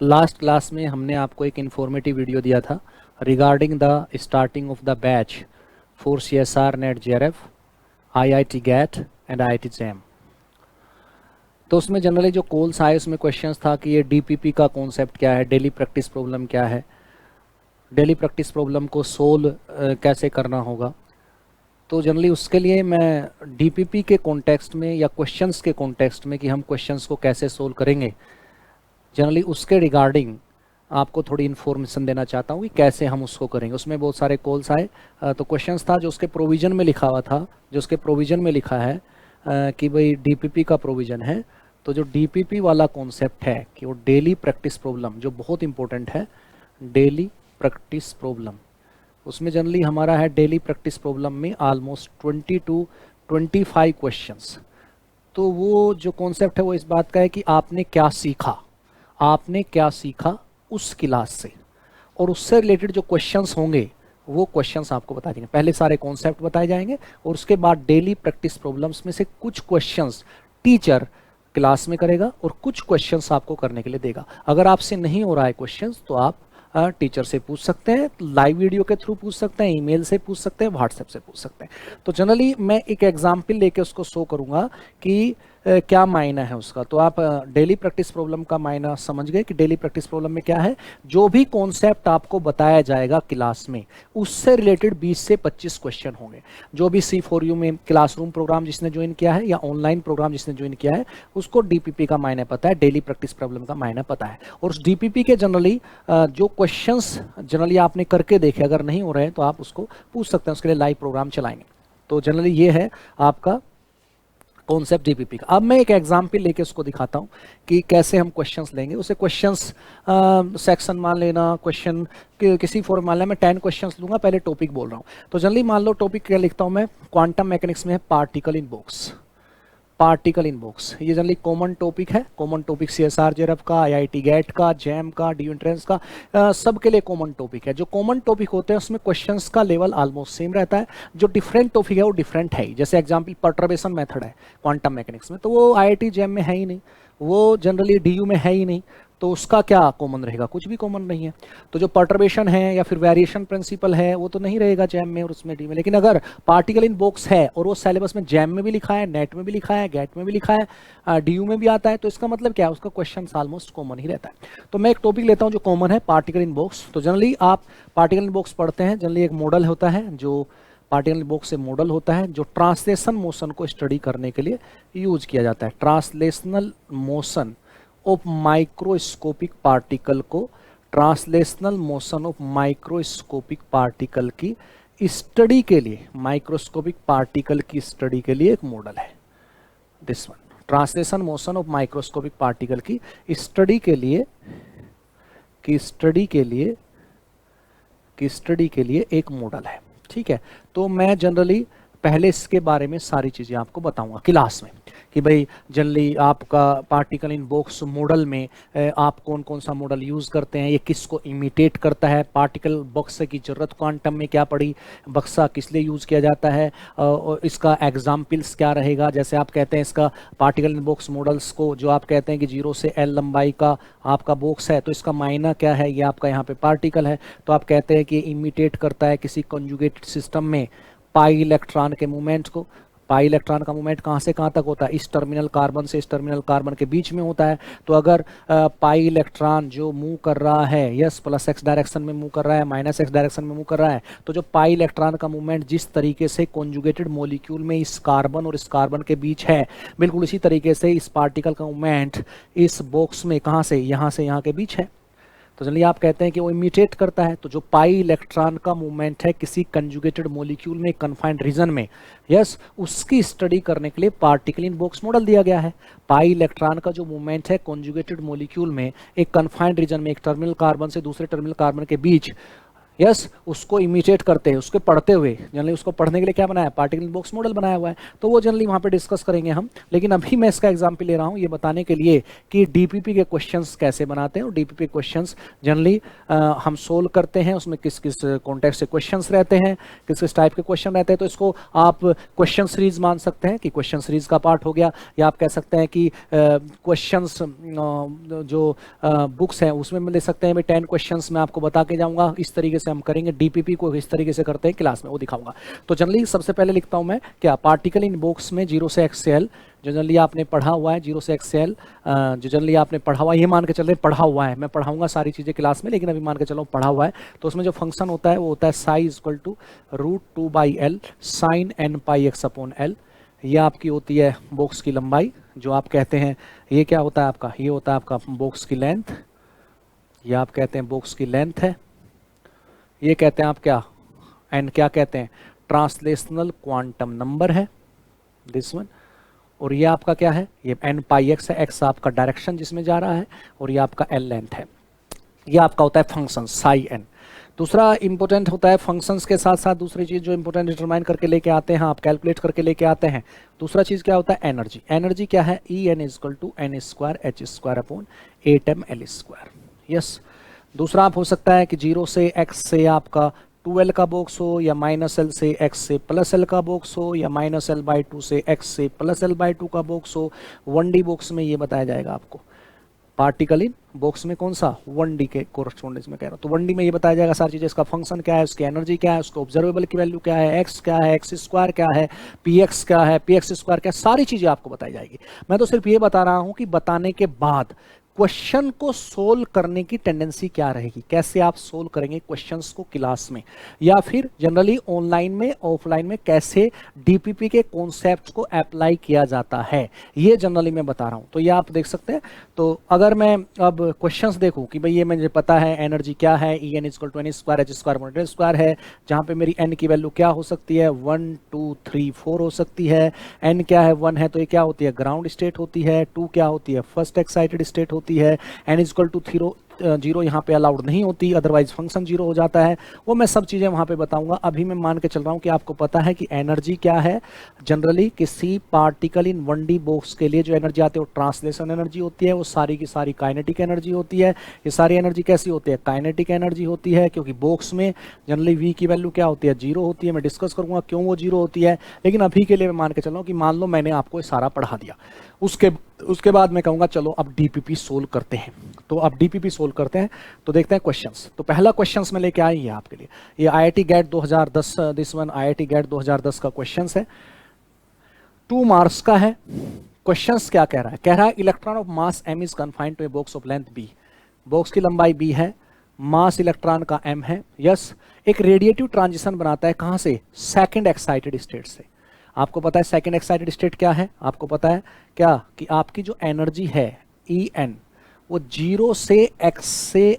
Last class में हमने आपको एक इन्फॉर्मेटिव वीडियो दिया था regarding the starting of the batch for CSR net JRF IIT GAT and IIT JAM। तो उसमें जनरली जो कॉल्स आए उसमें क्वेश्चंस था कि ये DPP का कॉन्सेप्ट क्या है, डेली प्रैक्टिस प्रॉब्लम क्या है, डेली प्रैक्टिस प्रॉब्लम को सोल्व कैसे करना होगा। तो जनरली उसके लिए मैं DPP के कॉन्टेक्स्ट में या क्वेश्चंस के कॉन्टेक्स्ट में कि हम क्वेश्चंस को कैसे सोल्व करेंगे, जनरली उसके रिगार्डिंग आपको थोड़ी इन्फॉर्मेशन देना चाहता हूँ कि कैसे हम उसको करेंगे। उसमें बहुत सारे कॉल्स आए, तो क्वेश्चंस था जो उसके प्रोविज़न में लिखा हुआ था, जो उसके प्रोविज़न में लिखा है कि भाई DPP का प्रोविज़न है। तो जो DPP वाला कॉन्सेप्ट है कि वो डेली प्रैक्टिस प्रॉब्लम, जो बहुत इंपॉर्टेंट है, डेली प्रैक्टिस प्रॉब्लम, उसमें जनरली हमारा है डेली प्रैक्टिस प्रॉब्लम में ऑलमोस्ट 20 to 25 क्वेश्चंस। तो वो जो कॉन्सेप्ट है वो इस बात का है कि आपने क्या सीखा, आपने क्या सीखा उस क्लास से, और उससे रिलेटेड जो क्वेश्चंस होंगे वो क्वेश्चंस आपको बता देंगे। पहले सारे कॉन्सेप्ट बताए जाएंगे और उसके बाद डेली प्रैक्टिस प्रॉब्लम्स में से कुछ क्वेश्चंस टीचर क्लास में करेगा और कुछ क्वेश्चंस आपको करने के लिए देगा। अगर आपसे नहीं हो रहा है क्वेश्चंस तो आप टीचर से पूछ सकते हैं, लाइव वीडियो के थ्रू पूछ सकते हैं, ईमेल से पूछ सकते हैं, व्हाट्सएप से पूछ सकते हैं। तो जनरली मैं एक एग्जाम्पल लेके उसको शो करूंगा कि क्या मायना है उसका। तो आप डेली प्रैक्टिस प्रॉब्लम का मायना समझ गए कि डेली प्रैक्टिस प्रॉब्लम में क्या है। जो भी कॉन्सेप्ट आपको बताया जाएगा क्लास में उससे रिलेटेड 20 से 25 क्वेश्चन होंगे। जो भी C4U में क्लासरूम प्रोग्राम जिसने ज्वाइन किया है या ऑनलाइन प्रोग्राम जिसने ज्वाइन किया है उसको DPP का मायना पता है, डेली प्रैक्टिस प्रॉब्लम का मायना पता है। और उस DPP के जनरली जो क्वेश्चंस जनरली आपने करके देखे, अगर नहीं हो रहे हैं तो आप उसको पूछ सकते हैं, उसके लिए लाइव प्रोग्राम चलाएंगे। तो जनरली ये है आपका कॉन्सेप्ट DPP का। अब मैं एक एग्जाम्पल लेके उसको दिखाता हूँ कि कैसे हम क्वेश्चंस लेंगे। उसे क्वेश्चंस सेक्शन मान लेना, क्वेश्चन किसी फॉर्म मान लेना। मैं 10 क्वेश्चंस लूंगा, पहले टॉपिक बोल रहा हूँ। तो जनरली मान लो टॉपिक क्या लिखता हूँ मैं, क्वांटम मैकेनिक्स में है particle in box. Particle in box ये जनरली कॉमन टॉपिक है। कॉमन टॉपिक CSR JRF का, IIT GAT का, JAM का, DU एंट्रेंस का, सबके लिए कॉमन टॉपिक है। जो कॉमन टॉपिक होते हैं उसमें क्वेश्चंस का लेवल ऑलमोस्ट सेम रहता है। जो डिफरेंट टॉपिक है वो डिफरेंट है ही। जैसे एग्जांपल पर्टर्बेशन मेथड है क्वांटम मैकेनिक्स में, तो वो IIT JAM में है ही नहीं, वो जनरली DU में है ही नहीं। तो उसका क्या कॉमन रहेगा, कुछ भी कॉमन नहीं है। तो जो पर्टर्बेशन है या फिर वेरिएशन प्रिंसिपल है वो तो नहीं रहेगा जैम में और उसमें डी में। लेकिन अगर पार्टिकल इन बॉक्स है और वो सिलेबस में जैम में भी लिखा है, नेट में भी लिखा है, गैट में भी लिखा है, DU में भी आता है, तो इसका मतलब क्या है, उसका क्वेश्चन ऑलमोस्ट कॉमन ही रहता है। तो मैं एक टॉपिक लेता हूँ जो कॉमन है, पार्टिकल इन बॉक्स। तो जनरली आप पार्टिकल इन बॉक्स पढ़ते हैं, जनरली एक मॉडल होता है जो पार्टिकल इन बॉक्स से मॉडल होता है जो ट्रांसलेशन मोशन को स्टडी करने के लिए यूज किया जाता है। Translational motion of microscopic particle को, translational motion of microscopic particle की स्टडी के लिए, माइक्रोस्कोपिक पार्टिकल की स्टडी के लिए एक मॉडल है this one. Translation motion of microscopic particle की स्टडी के लिए, एक मॉडल है। ठीक है, तो मैं जनरली पहले इसके बारे में सारी चीजें आपको बताऊंगा क्लास में कि भाई जनरली आपका पार्टिकल इन बॉक्स मॉडल में आप कौन कौन सा मॉडल यूज करते हैं, ये किसको इमिटेट करता है, पार्टिकल बक्से की जरूरत क्वांटम में क्या पड़ी, बक्सा किस लिए यूज किया जाता है, और इसका एग्जाम्पल्स क्या रहेगा। जैसे आप कहते हैं इसका पार्टिकल इन बॉक्स मॉडल्स को, जो आप कहते हैं कि 0 से L लंबाई का आपका बॉक्स है, तो इसका मायना क्या है, ये आपका यहाँ पे पार्टिकल है, तो आप कहते हैं कि इमिटेट करता है किसी कंजुगेटेड सिस्टम में पाई इलेक्ट्रॉन के मूवमेंट को। पाई इलेक्ट्रॉन का मूवमेंट कहाँ से कहाँ तक होता है, इस टर्मिनल कार्बन से इस टर्मिनल कार्बन के बीच में होता है। तो अगर पाई इलेक्ट्रॉन जो मूव कर रहा है, यस प्लस x डायरेक्शन में मूव कर रहा है, माइनस x डायरेक्शन में मूव कर रहा है, तो जो पाई इलेक्ट्रॉन का मूवमेंट जिस तरीके से कॉन्जुगेटेड मॉलिक्यूल में इस कार्बन और इस कार्बन के बीच है, बिल्कुल इसी तरीके से इस पार्टिकल का मूवमेंट इस बॉक्स में कहाँ से यहाँ के बीच है। तो जनरली आप कहते हैं कि वो इमिटेट करता है। तो जो पाई इलेक्ट्रॉन का मूवमेंट है किसी कंजुगेटेड मॉलिक्यूल में कन्फाइंड रीजन में, यस, उसकी स्टडी करने के लिए पार्टिकल इन बॉक्स मॉडल दिया गया है। पाई इलेक्ट्रॉन का जो मूवमेंट है कंजुगेटेड मॉलिक्यूल में एक कन्फाइंड रीजन में, एक टर्मिनल कार्बन से दूसरे टर्मिनल कार्बन के बीच, यस उसको इमिटेट करते हैं, उसके पढ़ते हुए। जनरली उसको पढ़ने के लिए क्या बनाया है, पार्टिकल इन बॉक्स मॉडल बनाया हुआ है, तो वो जनरली वहाँ पे डिस्कस करेंगे हम। लेकिन अभी मैं इसका एग्जाम्पल ले रहा हूँ ये बताने के लिए कि डीपीपी के क्वेश्चंस कैसे बनाते हैं, और डीपीपी क्वेश्चंस जनरली हम सोल्व करते हैं, उसमें किस किस कॉन्टेक्स्ट से क्वेश्चंस रहते हैं, किस किस टाइप के क्वेश्चन रहते हैं। तो इसको आप क्वेश्चन सीरीज मान सकते हैं कि क्वेश्चन सीरीज का पार्ट हो गया, या आप कह सकते हैं कि क्वेश्चंस जो बुक्स हैं उसमें ले सकते हैं। मैं 10 क्वेश्चंस मैं आपको बता के जाऊंगा, इस तरीके से हम करेंगे। डीपीपी को इस तरीके से करते हैं क्लास में, वो दिखाऊंगा। तो जनरली सबसे पहले लिखता हूं मैं क्या, पार्टिकल इन बॉक्स में 0 से x से l, जो जनरली आपने पढ़ा हुआ है 0 से x से l, जो जनरली आपने पढ़ा हुआ है, ये मान के चल रहे पढ़ा हुआ है, मैं पढ़ाऊंगा सारी चीजें क्लास में, लेकिन अभी मान के चलो पढ़ा हुआ है। तो उसमें जो फंक्शन होता है वो होता है psi equal to √2/l sin n pi x upon l। ये आपकी होती है बॉक्स की लंबाई, जो आप कहते हैं ये क्या होता है आपका, ये होता है आपका बॉक्स की लेंथ, ये आप कहते हैं बॉक्स की लेंथ है। ये कहते हैं आप क्या, एन क्या कहते हैं, ट्रांसलेशनल क्वांटम नंबर है दिस वन। और ये आपका क्या है, ये n पाई x है, x आपका डायरेक्शन जिसमें जा रहा है, और ये आपका l लेंथ है। ये आपका होता है फंक्शन साई n। दूसरा इंपॉर्टेंट होता है फंक्शंस के साथ साथ दूसरी चीज जो इंपॉर्टेंट डिटरमाइन करके लेके आते हैं, आप कैलकुलेट करके लेके आते हैं। दूसरा चीज क्या होता है, एनर्जी। एनर्जी क्या है, E n equal to n square h square upon 8ml square. Yes, दूसरा आप हो सकता है कि 0 से x से आपका 2l का बॉक्स हो, या -l से x से +l का बॉक्स हो, या -l/2 से x से +l/2 का बॉक्स हो। 1D बॉक्स में ये बताया जाएगा आपको, पार्टिकल इन बॉक्स में कौन सा, 1D के कोरस्पोंडेंस में कह रहा हूँ। तो 1D में ये बताया जाएगा सारी चीजें, इसका फंक्शन क्या है, उसकी एनर्जी क्या है, उसको ऑब्जर्वेबल की वैल्यू क्या है, x क्या है, x स्क्वायर क्या है, px क्या है, px स्क्वायर क्या है, सारी चीजें आपको बताई जाएगी। मैं तो सिर्फ ये बता रहा हूँ कि बताने के बाद क्वेश्चन को सोल्व करने की टेंडेंसी क्या रहेगी, कैसे आप सोल्व करेंगे क्वेश्चंस को क्लास में, या फिर जनरली ऑनलाइन में ऑफलाइन में कैसे डीपीपी के कॉन्सेप्ट्स को अप्लाई किया जाता है, ये जनरली मैं बता रहा हूं। तो ये आप देख सकते हैं। तो अगर मैं अब क्वेश्चंस देखूं कि भाई ये मुझे पता है एनर्जी क्या है, E n equal to n square h square square है, जहां पे मेरी n की वैल्यू क्या हो सकती है, 1 2 3 4 हो सकती है। n क्या है, 1 है तो ये क्या होती है, ग्राउंड स्टेट होती है। 2 क्या होती है, फर्स्ट एक्साइटेड स्टेट होती है। n इक्वल टू 0 यहाँ पे अलाउड नहीं होती, अदरवाइज फंक्शन 0 हो जाता है। वो मैं सब चीजें वहां पे बताऊंगा। अभी मैं मान के चल रहा हूं कि आपको पता है कि एनर्जी क्या है। जनरली किसी पार्टिकल इन 1D बॉक्स के लिए जो एनर्जी आती है वो ट्रांसलेशन एनर्जी होती है, वो सारी की सारी काइनेटिक एनर्जी होती है। ये सारी एनर्जी कैसी होती है, काइनेटिक एनर्जी होती है, क्योंकि बॉक्स में जनरली v की वैल्यू क्या होती है, 0 होती है। मैं डिस्कस करूंगा क्यों वो 0 होती है, लेकिन अभी के लिए मैं मान के चल रहा हूं कि मान लो मैंने आपको ये सारा पढ़ा दिया, उसके बाद मैं कहूंगा चलो अब डीपीपी सोल्व करते हैं। तो अब डीपीपी सोल्व करते हैं, तो देखते हैं क्वेश्चंस। तो पहला क्वेश्चंस मैं लेके आई है आपके लिए, ये IIT GATE 2010, this one IIT GATE 2010 का क्वेश्चंस है, 2 मार्क्स का है। क्वेश्चंस क्या कह रहा है, कह रहा है electron of mass m is confined to a box of length b। Box की लंबाई b है, मास इलेक्ट्रॉन का m है। यस, एक रेडिएटिव ट्रांजिशन बनाता है कहां से, सेकंड एक्साइटेड स्टेट से। आपको पता है सेकंड एक्साइटेड स्टेट क्या है, आपको पता है क्या कि आपकी जो एनर्जी है En वो 0 से x से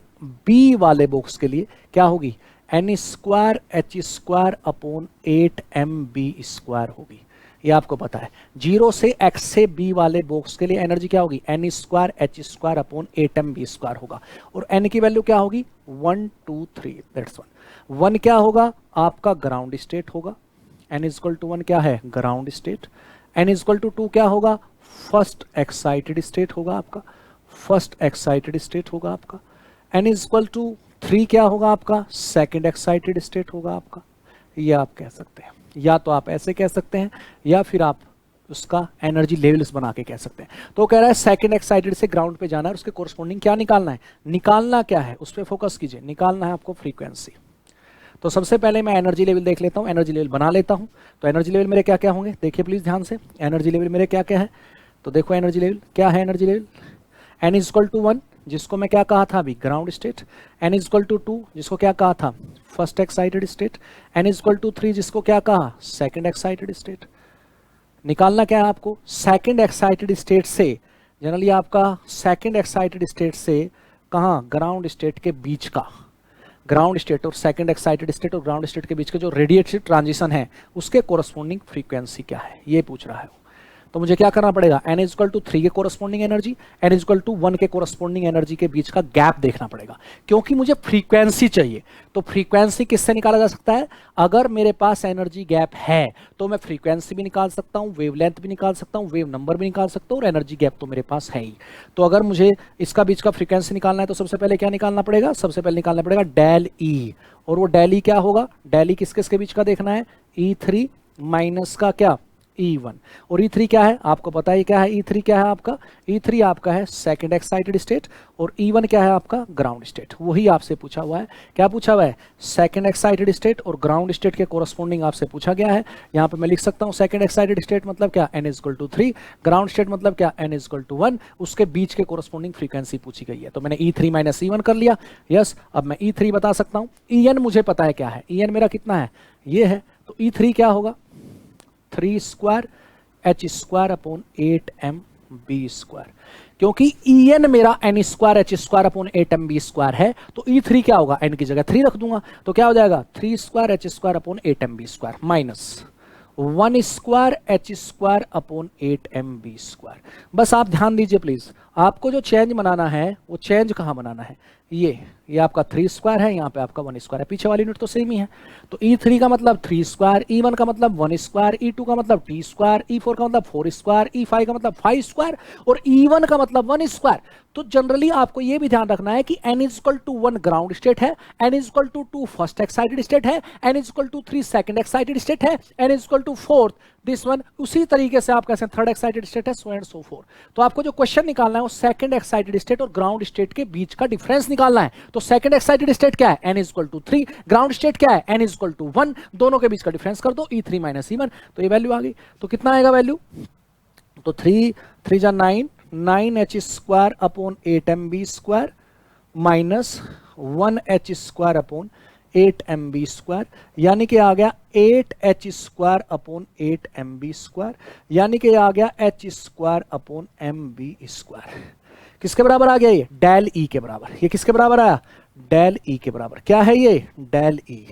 b वाले बॉक्स के लिए क्या होगी, n square h square upon 8mb square होगी। ये आपको पता है। 0 से x से b वाले बॉक्स के लिए एनर्जी क्या होगी, n square h square upon 8mb square होगा। और n की वैल्यू क्या होगी, 1 2 3, दैट्स 1 क्या होगा आपका, ग्राउंड स्टेट होगा। n इक्वल टू 1 क्या है, ground state. n equal to 2 क्या होगा, फर्स्ट एक्साइटेड स्टेट होगा आपका, फर्स्ट एक्साइटेड स्टेट होगा आपका। n इक्वल टू 3 क्या होगा आपका, सेकंड एक्साइटेड स्टेट होगा आपका। ये आप कह सकते हैं, या तो आप ऐसे कह सकते हैं, या फिर आप उसका एनर्जी लेवल्स बना के कह सकते हैं। तो कह रहा है सेकंड एक्साइटेड से ग्राउंड पे जाना है, उसके कोरस्पोंडिंग क्या निकालना है, निकालना क्या है उस पर फोकस कीजिए, निकालना है आपको फ्रीक्वेंसी। तो सबसे पहले मैं एनर्जी लेवल देख लेता हूं, एनर्जी लेवल बना लेता हूं। तो एनर्जी लेवल मेरे क्या क्या होंगे, देखिए प्लीज ध्यान से, एनर्जी लेवल मेरे क्या क्या है। तो देखो एनर्जी लेवल क्या है, energy level n equal to 1 जिसको मैं क्या कहा था अभी, ground state. n equal to 2 जिसको क्या कहा था, first excited state. n equal to 3 जिसको क्या कहा, सेकंड एक्साइटेड स्टेट। निकालना क्या है आपको, सेकंड एक्साइटेड स्टेट से, जनरली आपका सेकंड एक्साइटेड स्टेट से कहाँ, ग्राउंड स्टेट के बीच का, ग्राउंड स्टेट और सेकंड एक्साइटेड स्टेट और ग्राउंड स्टेट के बीच का जो रेडिएटिव ट्रांजिशन है उसके कोरस्पोंडिंग फ्रीक्वेंसी क्या है, ये पूछ रहा है। तो मुझे क्या करना पड़ेगा, n इज इक्वल टू 3 के corresponding energy, n is equal to 1 के कोरस्पॉन्डिंग एनर्जी के बीच का गैप देखना पड़ेगा, क्योंकि मुझे फ्रीक्वेंसी चाहिए। तो फ्रीक्वेंसी किससे निकाला जा सकता है, अगर मेरे पास एनर्जी गैप है तो मैं फ्रीक्वेंसी भी निकाल सकता हूं, वेवलेंथ भी निकाल सकता हूं, वेव नंबर भी निकाल सकता हूं, और एनर्जी गैप तो मेरे पास है ही। तो अगर मुझे इसका बीच का फ्रीक्वेंसी निकालना है तो सबसे पहले क्या निकालना पड़ेगा, सबसे पहले निकालना पड़ेगा डेल ई। और वो डेल ई क्या होगा, डेल ई किस किस के बीच का देखना है, E3 माइनस का क्या E1। और E3 क्या है आपको पता है क्या है, E3 क्या है आपका, E3 आपका है सेकंड एक्साइटेड स्टेट, और E1 क्या है आपका ग्राउंड स्टेट। वही आपसे पूछा हुआ है, क्या पूछा हुआ है, सेकंड एक्साइटेड स्टेट और ग्राउंड स्टेट के कोरस्पॉन्डिंग आपसे पूछा गया है। यहाँ पे मैं लिख सकता हूँ सेकंड एक्साइटेड स्टेट मतलब क्या, n is equal to 3, ground state मतलब क्या, n इज इक्वल टू 1, उसके बीच के कोरस्पॉन्डिंग फ्रीक्वेंसी पूछी गई है। तो मैंने E3 माइनस E1 कर लिया। यस, अब मैं E3 बता सकता हूँ। En मुझे पता है क्या है, En मेरा कितना है, ये है। तो E3 क्या होगा, 3 square h square upon 8mb square, क्योंकि En मेरा n square h square upon 8mb square है। तो E3 क्या होगा, n की जगह 3 रख दूंगा, तो क्या हो जाएगा 3 square h square upon 8mb square minus 1 square h square upon 8mb square. बस आप ध्यान दीजिए प्लीज, आपको जो चेंज बनाना है वो चेंज कहाँ बनाना है, ये आपका 3 स्क्वायर है, यहाँ पे आपका 1 स्क्वायर है, पीछे वाली यूनिट तो सेम ही है। तो E3 का मतलब 3 स्क्वायर, E1 का मतलब 1 स्क्वायर, E2 का मतलब t स्क्वायर, E4 का मतलब 4 स्क्वायर, E5 का मतलब 5 स्क्वायर, और E1 का मतलब 1 स्क्वायर। तो जनरली आपको ये भी ध्यान रखना है कि n is equal to 1 ground state है, n is equal to 2 first excited state है, n is equal to 3 second excited state है, n is equal to 4 this one. उसी तरीके से आप कैसे थर्ड एक्साइटेड स्टेट है, सो एंड सो फोर। तो आपको जो क्वेश्चन निकालना है वो सेकंड एक्साइटेड स्टेट और ग्राउंड स्टेट के बीच का डिफरेंस निकालना है। तो सेकंड एक्साइटेड स्टेट क्या है, n is equal to 3, ground state क्या है, n इज इक्वल टू 1, दोनों के बीच का डिफरेंस कर दो, E3 माइनस E1। तो ये वैल्यू आ गई। तो कितना आएगा वैल्यू, तो 3 जा 9h square upon 8mb square minus 1h square upon 8mb square, यानी कि आ गया 8h square upon 8mb square, यानी कि आ गया h square upon mb square. किसके बराबर आ गया ये, डेल ई के बराबर। ये किसके बराबर आया, डेल ई के बराबर। क्या है ये, डेल ई।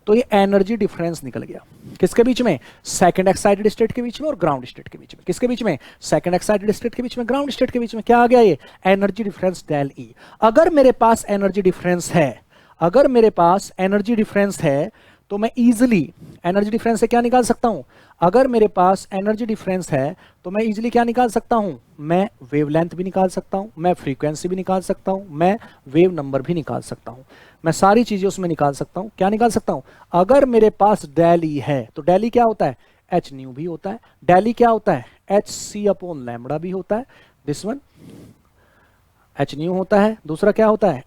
तो ये एनर्जी डिफरेंस निकल गया किसके बीच में, सेकंड एक्साइटेड स्टेट के बीच में और ग्राउंड स्टेट के बीच में। किसके बीच में, सेकंड एक्साइटेड स्टेट के बीच में, ग्राउंड स्टेट के बीच में। क्या आ गया ये, एनर्जी डिफरेंस डेल ई। अगर मेरे पास एनर्जी डिफरेंस है, अगर मेरे पास एनर्जी डिफरेंस है तो मैं इजीली एनर्जी डिफरेंस से क्या निकाल सकता हूं, अगर मेरे पास एनर्जी डिफरेंस है तो मैं इजीली क्या निकाल सकता हूं, मैं वेवलेंथ भी निकाल सकता हूं, मैं फ्रीक्वेंसी भी निकाल सकता हूं, मैं वेव नंबर भी निकाल सकता हूं, मैं सारी चीजें उसमें निकाल सकता हूं। क्या निकाल सकता हूं, अगर मेरे पास डेल ई है तो डेल ई क्या होता है, एच न्यू भी होता है, डेल ई क्या होता है, एच सी अपॉन लैम्बडा भी होता है, दिस वन एच न्यू होता है, दूसरा क्या होता है,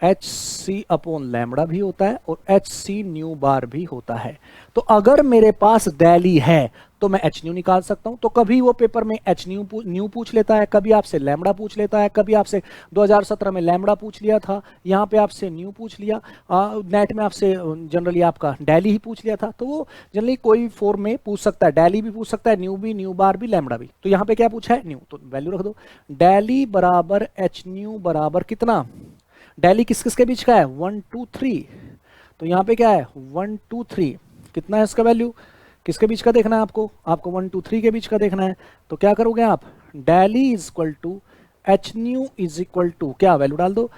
एच सी अपॉन लैम्बडा भी होता है, और एच सी न्यू बार भी होता है। तो अगर मेरे पास डेल ई है तो मैं एच न्यू निकाल सकता हूं। तो कभी वो पेपर में एच न्यू पूछ लेता है, कभी आपसे लैम्बडा पूछ लेता है, कभी आपसे 2017 में लैम्बडा पूछ लिया था, यहाँ पे आपसे न्यू पूछ लिया, नेट में आपसे जनरली आपका डेली ही पूछ लिया था। तो वो जनरली कोई फॉर्म में पूछ सकता है, डेली भी पूछ सकता है, न्यू भी, न्यू बार भी, लैम्बडा भी। तो यहाँ पे क्या पूछा है, न्यू, तो वैल्यू रख दो, डेली बराबर एच न्यू बराबर कितना, डेली किस किस के बीच का है, 1 2 3। तो यहाँ पे क्या है 1 2 3, कितना है इसका वैल्यू, किसके बीच का देखना है आपको, आपको 1 2 3 के बीच का देखना है। तो क्या करोगे आप, del E is equal to h nu is equal to क्या, वैल्यू डाल दो,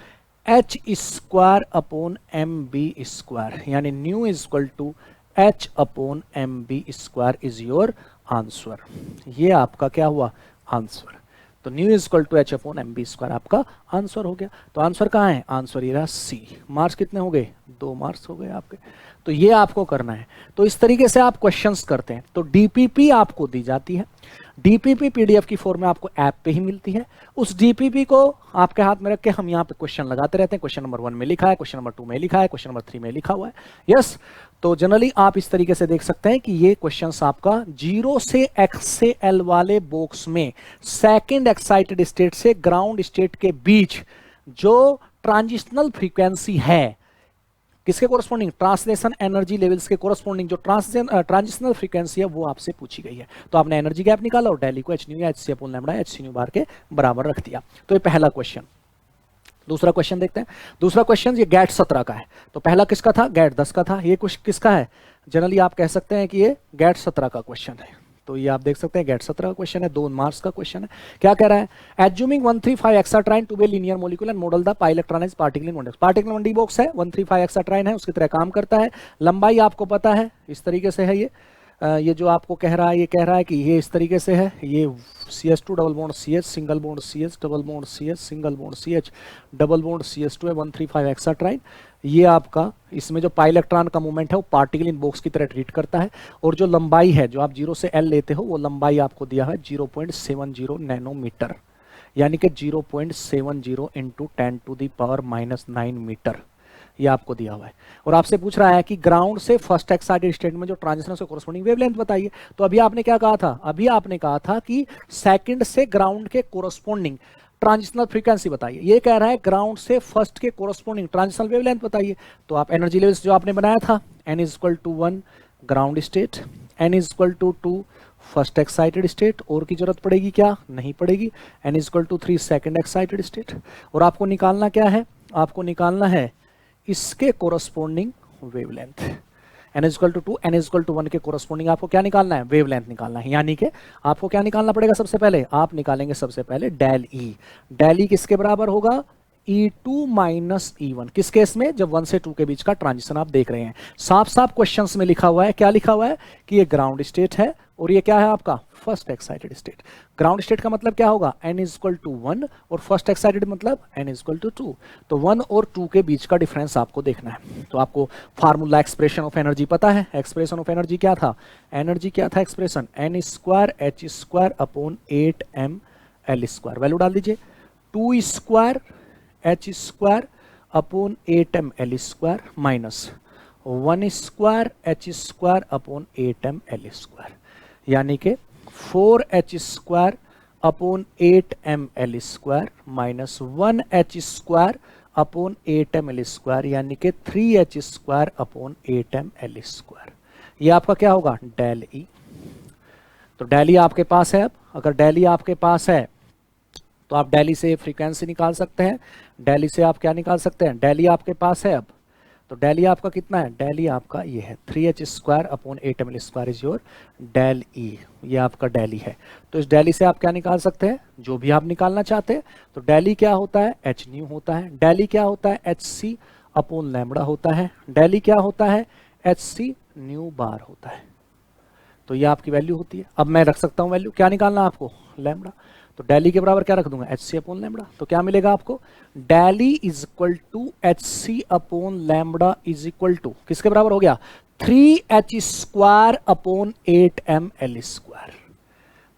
h square upon m b square, यानी nu is equal to h upon m b square is your answer. ये आपका क्या हुआ आंसर। तो nu is equal to h upon m b square आपका आंसर हो गया। तो आंसर कहाँ है, आंसर ये रहा सी। मार्क्स कितने हो गए, 2 मार्क्स हो गए आपके। तो ये आपको करना है। तो इस तरीके से आप क्वेश्चंस करते हैं। तो डीपीपी आपको दी जाती है, डीपीपी पीडीएफ की फॉर्म में आपको ऐप पे ही मिलती है। उस डीपीपी को आपके हाथ में रख के हम यहाँ पे क्वेश्चन लगाते रहते हैं। क्वेश्चन नंबर 1 में लिखा है, क्वेश्चन नंबर 2 में लिखा है, क्वेश्चन नंबर 3 में लिखा हुआ है, यस। तो जनरली आप इस तरीके से देख सकते हैं कि ये क्वेश्चंस आपका 0 से x से l वाले बॉक्स में सेकंड एक्साइटेड स्टेट से ग्राउंड स्टेट के बीच जो ट्रांजिशनल फ्रीक्वेंसी है, किसके कोरस्पॉन्डिंग, ट्रांसलेशन एनर्जी लेवल्स के कोरस्पॉन्डिंग जो ट्रांजिशनल फ्रीक्वेंसी है वो आपसे पूछी गई है। तो आपने एनर्जी गैप निकाला और डेली को एच न्यू या एच सी अपॉन लैम्बडा एच सी न्यू बार के बराबर रख दिया। तो ये पहला क्वेश्चन। दूसरा क्वेश्चन देखते हैं। दूसरा क्वेश्चन ये गैट 17 का है। तो पहला किसका था, गैट 10 का था। ये कुछ किसका है, जनरली आप कह सकते हैं कि ये गैट 17 का क्वेश्चन है। तो ये आप देख सकते हैं गेट 17 का क्वेश्चन है, 2 मार्क्स का क्वेश्चन है। क्या कह रहा है? Assuming 135 hexatriene to be linear molecule and model the pi electrons as particle in one box. Particle one D box है, 135 एक्साट्राइन है, उसकी तरह काम करता है। लंबाई आपको पता है, इस तरीके से है ये जो आपको कह रहा है, ये कह रहा है कि ये इस तरीके से है, ये CH2 double bond CH single bond CH double bond CH single bond CH double bond CH2 है 135 एक्साट्राइन। ये आपका इसमें जो पाई इलेक्ट्रॉन का मूवमेंट है वो पार्टिकल इन बॉक्स की तरह ट्रीट करता है। और जो लंबाई है, जो आप 0 से L लेते हो, वो लंबाई आपको दिया है 0.70 नैनोमीटर, यानी कि 0.70 इंटू 10⁻⁻⁹ मीटर, ये आपको दिया हुआ है। और आपसे पूछ रहा है कि ग्राउंड से फर्स्ट एक्साइटेड स्टेट में जो ट्रांजिशन से कोरस्पोंडिंग वेवलेंथ बताइए। तो अभी आपने क्या कहा था? अभी आपने कहा था कि सेकंड से ग्राउंड के कोरस्पोंडिंग ट्रांजिशनल फ्रीक्वेंसी बताइए। ये कह रहा है ग्राउंड से फर्स्ट के कोरस्पोंडिंग ट्रांजिशनल वेवलेंथ बताइए। तो आप एनर्जी लेवल्स जो आपने बनाया था, n = 1 ground state, n = 2 first excited state, और की जरूरत पड़ेगी क्या? नहीं पड़ेगी। n = 3 second excited state. और आपको निकालना क्या है? आपको निकालना है इसके कोरस्पोंडिंग वेवलेंथ। n = 2, n = 1 के कोरस्पोंडिंग आपको क्या निकालना है? वेवलेंथ निकालना है। यानी कि आपको क्या निकालना पड़ेगा? सबसे पहले आप निकालेंगे सबसे पहले डेल ई। डेल ई किसके बराबर होगा? E2 minus E1। किस केस में? जब 1 से 2 के बीच का ट्रांजिशन आप देख रहे हैं। साफ साफ क्वेश्चंस में लिखा हुआ है, क्या लिखा हुआ है? कि ये ग्राउंड स्टेट है और ये क्या है आपका? First excited state. Ground state का मतलब क्या होगा? n = 1 और फर्स्ट एक्साइटेड मतलब n = 2। तो 1 और 2 के बीच का डिफरेंस आपको देखना है। तो आपको फार्मूला एक्सप्रेशन ऑफ एनर्जी पता है। एक्सप्रेशन ऑफ एनर्जी क्या था? एनर्जी क्या था expression? n² h² / 8mL²। Value डाल दीजिए, 2² h² / 8mL² minus 1² h² / 8mL², यानी कि 4h² / 8mL² minus 1h² / 8mL², यानी कि 3h² / 8mL²। ये आपका क्या होगा? Del E. तो डेल ई आपके पास है। अब अगर डेल ई आपके पास है तो आप डेल ई से फ्रीक्वेंसी निकाल सकते हैं। डेल ई से आप क्या निकाल सकते हैं? डेल ई आपके पास है। अब तो डेल ई आपका कितना है? डेल ई आपका ये है 3h² / 8mL² is your del E. ये आपका डेल ई है। तो इस डेल ई से आप क्या निकाल सकते हैं? जो भी आप निकालना चाहते हैं। तो डेल ई क्या होता है? h न्यू होता है। डेल ई क्या होता है? hc / लैम्बडा होता है। डेल ई क्या होता है? hc न्यू बार होता है। तो ये आपकी वैल्यू होती है। अब मैं रख सकता हूँ वैल्यू, क्या निकालना आपको? लैम्बडा। तो डेल ई के बराबर क्या रख दूंगा? hc / lambda. तो क्या मिलेगा आपको? डेल ई = hc / लैम्बडा = किसके बराबर हो गया? 3h² / 8mL²।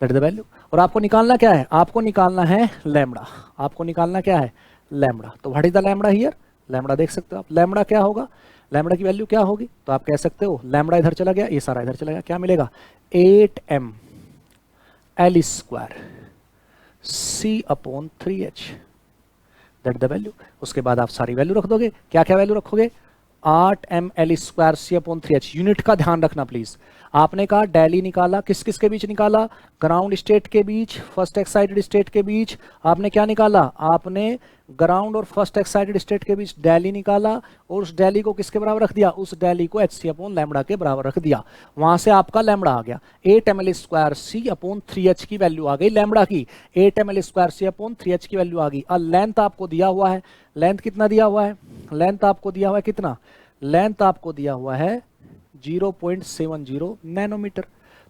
That is the value. और आपको निकालना क्या है? आपको निकालना है लैम्बडा। आपको निकालना क्या है? लैम्बडा। तो what is the lambda here? Lambda देख सकते हो आप। लैम्बडा क्या होगा? लैम्बडा की वैल्यू क्या होगी? तो आप कह सकते हो लैम्बडा इधर चला गया, ये सारा इधर चला गया, क्या मिलेगा? 8mL² c / 3h। That the value. उसके बाद आप सारी वैल्यू रख दोगे। क्या क्या वैल्यू रखोगे? 8mL² c / 3h। यूनिट का ध्यान रखना प्लीज। आपने कहा डेल ई निकाला, किस किस के बीच निकाला? ग्राउंड स्टेट के बीच, फर्स्ट एक्साइटेड स्टेट के बीच। आपने क्या निकाला? आपने ग्राउंड और फर्स्ट एक्साइटेड स्टेट के बीच डेल ई निकाला और उस डेल ई को किसके बराबर रख दिया? उस डेल ई को hc / लैम्बडा के बराबर रख दिया। वहां से आपका लैम्बडा आ गया 8mL² c / 3h की वैल्यू आ गई लैम्बडा की। 8mL² c / 3h की वैल्यू आ गई। और लेंथ आपको दिया हुआ है। लेंथ कितना दिया हुआ है? लेंथ आपको दिया हुआ है कितना? लेंथ आपको दिया हुआ है 0.70 नैनोमीटर।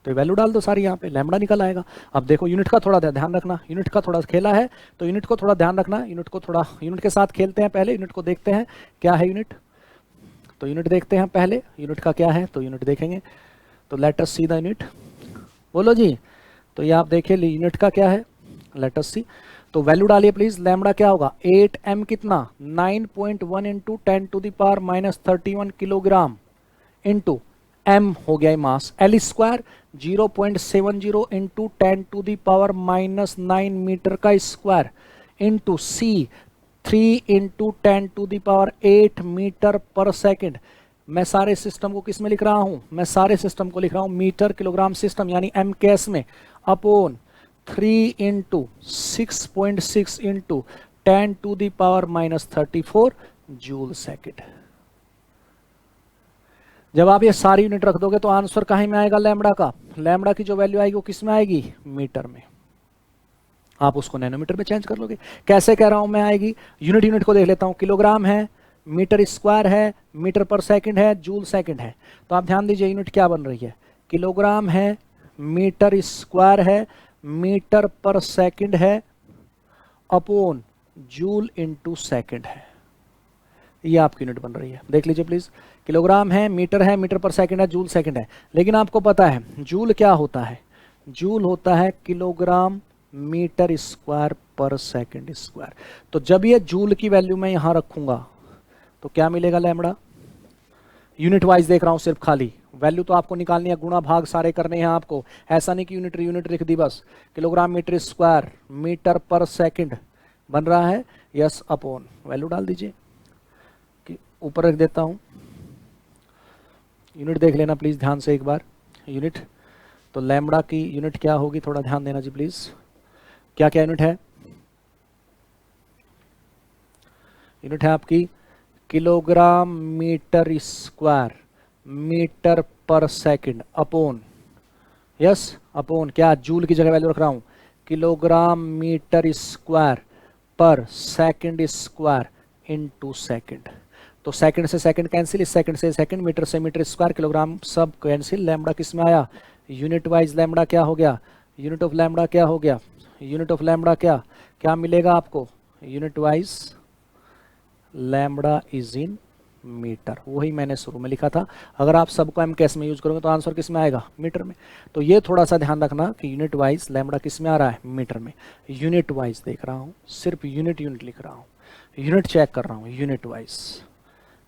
तो वैल्यू डाल दो सारी, यहाँ पे लैम्बडा निकल आएगा। अब देखो यूनिट का थोड़ा ध्यान रखना, यूनिट का थोड़ा खेला है तो यूनिट को थोड़ा ध्यान रखना। यूनिट के साथ खेलते हैं। पहले यूनिट को देखते हैं क्या है यूनिट। तो यूनिट देखते हैं पहले, यूनिट का क्या है। तो यूनिट देखेंगे। तो let us see the unit. बोलो जी। तो ये आप देखिए यूनिट का क्या है, लेट अस सी। तो वैल्यू डालिए प्लीज। लैम्बडा क्या होगा? 8m कितना? 9.1 इंटू 10⁻⁻31 किलोग्राम इंटू m हो गया मास। L² 0.70 इंटू 10⁻⁻9 मीटर का square into c 3 into 10⁸ metre पर सेकेंड। मैं सारे सिस्टम को किस में लिख रहा हूं? मैं सारे सिस्टम को लिख रहा हूं मीटर किलोग्राम सिस्टम यानी m केस में upon 3 into 6.6 into 10⁻⁻34 joule second. जब आप ये सारी यूनिट रख दोगे तो आंसर कहीं में आएगा लैम्बडा का। लैम्बडा की जो वैल्यू आएगी वो किस में आएगी, मीटर में। आप उसको नैनोमीटर में चेंज कर लोगे। कैसे कह रहा हूं मैं आएगी, यूनिट को देख लेता हूं। किलोग्राम है, मीटर स्क्वायर है, मीटर पर सेकंड है, जूल सेकंड है। तो आप ध्यान दीजिए यूनिट क्या बन रही है, किलोग्राम है, मीटर स्क्वायर है, मीटर पर सेकंड है, अपॉन जूल इनटू सेकंड है। ये आपकी यूनिट बन रही है, देख लीजिए प्लीज। किलोग्राम है, मीटर पर सेकंड है, जूल सेकंड है। लेकिन आपको पता है जूल क्या होता है, जूल होता है किलोग्राम मीटर स्क्वायर पर सेकंड स्क्वायर। तो जब ये जूल की वैल्यू मैं यहां रखूंगा तो क्या मिलेगा लैम्बडा। यूनिट वाइज देख रहा हूं सिर्फ, खाली वैल्यू तो आपको निकालनी है, गुणा भाग सारे करने हैं आपको। ऐसा नहीं कि यूनिट लिख दी बस। किलोग्राम मीटर स्क्वायर मीटर पर सेकंड बन रहा है, यस, अपॉन वैल्यू डाल दीजिए। ऊपर रख देता हूं, यूनिट देख लेना प्लीज ध्यान से एक बार। यूनिट तो लैम्बडा की यूनिट क्या होगी, थोड़ा ध्यान देना जी प्लीज। क्या क्या यूनिट है, यूनिट है आपकी किलोग्राम मीटर स्क्वायर मीटर पर सेकंड अपॉन, यस, अपॉन क्या, जूल की जगह वैल्यू रख रहा हूं, किलोग्राम मीटर स्क्वायर पर सेकंड स्क्वायर इनटू सेकंड। तो सेकंड से सेकंड कैंसिल, इस सेकंड से सेकंड, मीटर से मीटर स्क्वायर, किलोग्राम सब कैंसिल। लैम्बडा किस में आया, यूनिट वाइज लैम्बडा क्या हो गया, यूनिट ऑफ लैम्बडा क्या हो गया, यूनिट ऑफ लैम्बडा क्या क्या मिलेगा आपको, unit wise lambda is in metre. वही मैंने शुरू में लिखा था। अगर आप सबको एम कैस में यूज करोगे तो आंसर किस में आएगा, मीटर में। तो ये थोड़ा सा ध्यान रखना कि यूनिट वाइज लैम्बडा किस में आ रहा है, मीटर में। यूनिट वाइज देख रहा हूं, सिर्फ यूनिट लिख रहा हूं, यूनिट चेक कर रहा हूं, यूनिट वाइज।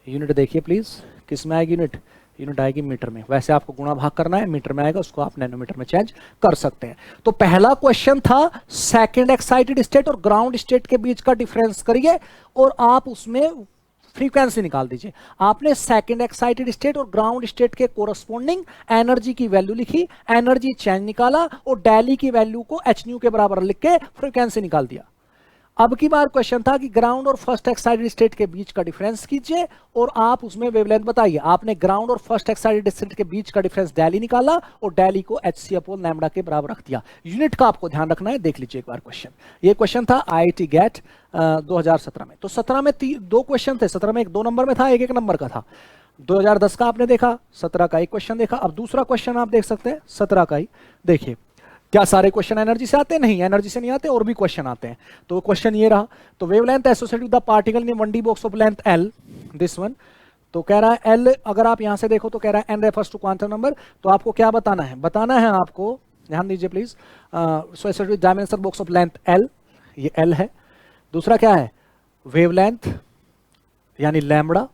यूनिट देखिए प्लीज, किस में आएगी यूनिट, यूनिट आएगी मीटर में। वैसे आपको गुणा भाग करना है, मीटर में आएगा, उसको आप नैनोमीटर में चेंज कर सकते हैं। तो पहला क्वेश्चन था सेकंड एक्साइटेड स्टेट और ग्राउंड स्टेट के बीच का डिफरेंस करिए और आप उसमें फ्रीक्वेंसी निकाल दीजिए। आपने सेकंड एक्साइटेड स्टेट और ग्राउंड स्टेट के कोरस्पॉन्डिंग एनर्जी की वैल्यू लिखी, एनर्जी चेंज निकाला और डेली की वैल्यू को एच न्यू के बराबर लिख के फ्रीक्वेंसी निकाल दिया। अब की बार क्वेश्चन था कि ग्राउंड और फर्स्ट एक्साइटेड स्टेट के बीच का डिफरेंस कीजिए और आप उसमें वेवलेंथ बताइए। आपने ग्राउंड और फर्स्ट एक्साइटेड स्टेट के बीच का डिफरेंस डेली निकाला और डेली को एच सी अपॉन लैम्बडा के बराबर रख दिया। यूनिट का आपको ध्यान रखना है, देख लीजिए एक बार क्वेश्चन। ये क्वेश्चन था IIT गेट 2017 में। तो 17 में दो क्वेश्चन थे, 17 में एक 2 नंबर में था, एक नंबर का था। 2010 का आपने देखा, 17 का एक क्वेश्चन देखा। अब दूसरा क्वेश्चन आप देख सकते हैं 17 का ही। देखिए क्या सारे क्वेश्चन एनर्जी से आते हैं, नहीं एनर्जी से नहीं आते, और भी क्वेश्चन आते हैं। तो क्वेश्चन ये रहा, तो wavelength associated with the particle in 1D box of length L, this one. तो कह रहा है L, अगर आप यहां से देखो तो कह रहा है N refers to quantum number. तो आपको क्या बताना है, बताना है आपको, ध्यान दीजिए please. So associated with dimensional box of length L, ये L है। दूसरा क्या है, वेवलेंथ यानी लैम्बडा,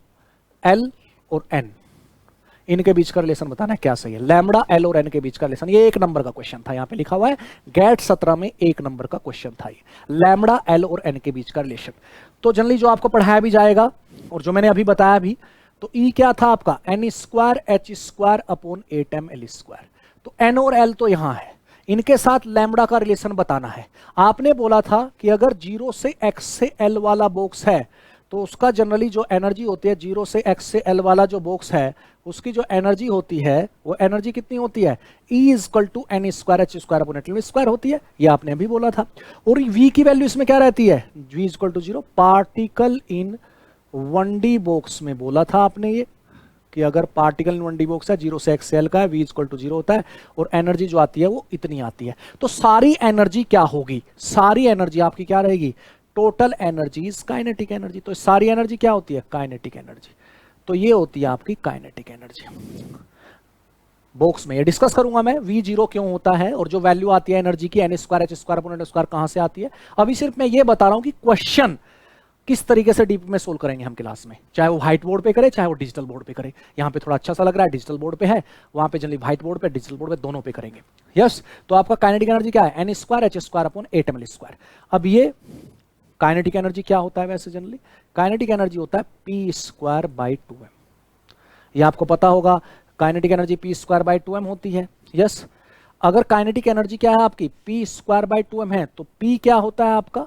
L और N, इनके बीच का रिलेशन बताना है क्या सही है। लैम्बडा, L और N के बीच का रिलेशन, ये 1 नंबर का क्वेश्चन था, यहाँ पे लिखा हुआ है गेट 17 में 1 नंबर का क्वेश्चन था ये, लैम्बडा, L और N के बीच का रिलेशन। तो जनरली जो आपको पढ़ाया भी जाएगा और जो मैंने अभी बताया भी, तो E क्या था आपका, N square H square upon 8mL square. तो N और L तो यहां है, इनके साथ लैम्बडा का रिलेशन बताना है। आपने बोला था कि अगर 0 से x से L वाला बॉक्स है तो उसका जनरली जो एनर्जी होती है, 0 से x से L वाला जो बॉक्स है उसकी जो एनर्जी होती है वो एनर्जी कितनी होती है, E equal to N square H square upon 8 square होती है। ये आपने अभी बोला था। और V की वैल्यू इसमें क्या रहती है, V equal to 0, particle in 1D box में बोला था आपने ये कि अगर पार्टिकल इन 1D बॉक्स है, 0 से x से L का है, V इक्वल टू 0 होता है और एनर्जी जो आती है वो इतनी आती है। तो सारी एनर्जी क्या होगी, सारी एनर्जी आपकी क्या रहेगी, total energy is kinetic energy. तो सारी एनर्जी क्या होती है, काइनेटिक एनर्जी। तो ये होती है आपकी काइनेटिक एनर्जी। बॉक्स में ये डिस्कस करूंगा मैं, V0 क्यों होता है और जो वैल्यू आती है एनर्जी की N square H square upon 8 square कहां से आती है। अभी सिर्फ मैं ये बता रहा हूं कि क्वेश्चन किस तरीके से डीप में सोल्व करेंगे हम क्लास में, चाहे वो व्हाइट बोर्ड पे करे चाहे वो डिजिटल बोर्ड पे करे। यहाँ पे थोड़ा अच्छा सा लग रहा है, डिजिटल बोर्ड पे है, वहां पे जनरली व्हाइट बोर्ड पे, डिजिटल बोर्ड पे, दोनों पे करेंगे। यस, तो आपका काइनेटिक एनर्जी क्या है, N square H square upon 8mL square. अब ये काइनेटिक एनर्जी क्या होता है, वैसे जनरली काइनेटिक एनर्जी होता है P स्क्वायर बाई 2m। ये आपको पता होगा, kinetic energy P square by 2m होती है। यस, अगर काइनेटिक एनर्जी क्या है आपकी, P स्क्वायर बाई 2m है, तो P क्या होता है आपका,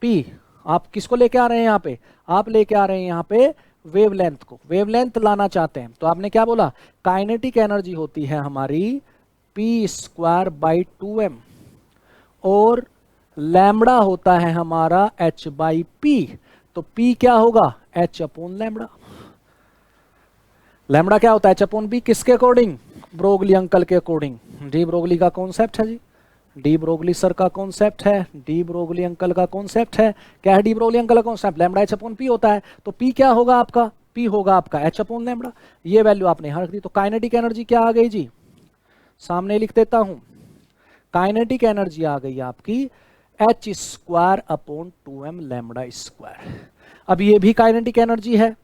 P आप किसको लेके आ रहे हैं यहाँ पे, आप लेके आ रहे हैं यहाँ पे वेवलेंथ को, वेवलेंथ लाना चाहते हैं तो आपने क्या बोला, काइनेटिक एनर्जी होती है हमारी p²/2m और लैम्बडा होता है हमारा h/p। तो p क्या होगा, h/λ। लैम्बडा क्या होता है, h/p किसके अकॉर्डिंग, ब्रोगली अंकल के अकॉर्डिंग। डी ब्रोगली का कॉन्सेप्ट है जी, डी ब्रोगली सर का कॉन्सेप्ट है, डी ब्रोगली अंकल का कॉन्सेप्ट है। क्या है डी ब्रोगली अंकल का कॉन्सेप्ट, लैम्बडा h/p होता है। तो p क्या होगा आपका, p होगा आपका h/λ। ये वैल्यू आपने यहां रख दी। तो काइनेटिक एनर्जी क्या आ गई जी, सामने लिख देता हूं, काइनेटिक एनर्जी आ गई आपकी h²/2m λ²। अब ये भी काइनेटिक एनर्जी है,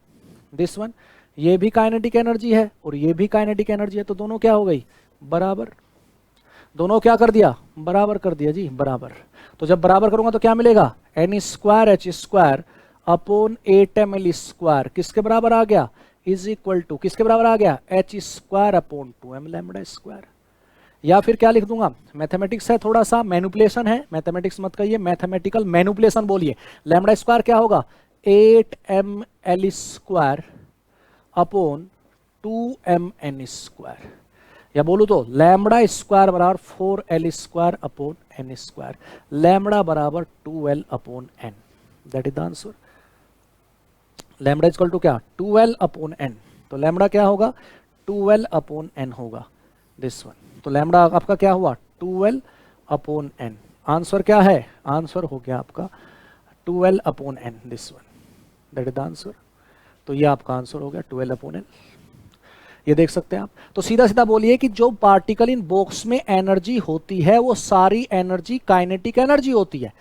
दिस वन, ये भी काइनेटिक एनर्जी है और ये भी काइनेटिक एनर्जी है। तो दोनों क्या हो गई, बराबर। दोनों क्या कर दिया, बराबर कर दिया जी, बराबर। तो जब बराबर करूंगा तो क्या मिलेगा, n²h²/8ml² किसके बराबर आ गया, इज इक्वल टू किसके बराबर आ गया, h²/2m λ²। या फिर क्या लिख दूंगा, मैथमेटिक्स है, थोड़ा सा मैनिपुलेशन है, मैथमेटिक्स मत कहिए, मैथमेटिकल मैनिपुलेशन बोलिए। λ² क्या होगा, 8ml²/2mn²। या बोलू तो λ² बराबर 4l²/n², लैम्बडा बराबर 2l/n। That is the answer. Lambda equal to क्या, 2l/n। तो लैम्बडा क्या होगा, 2l/n होगा, दिस वन। तो लैम्बडा आपका क्या हुआ, 2l/n। आंसर क्या है, आंसर हो गया आपका 2l/n, this one, that is the answer. तो ये आपका आंसर हो गया 12/n। ये देख सकते हैं आप। तो सीधा सीधा बोलिए कि जो पार्टिकल इन बॉक्स में एनर्जी होती है वो सारी एनर्जी काइनेटिक एनर्जी होती है।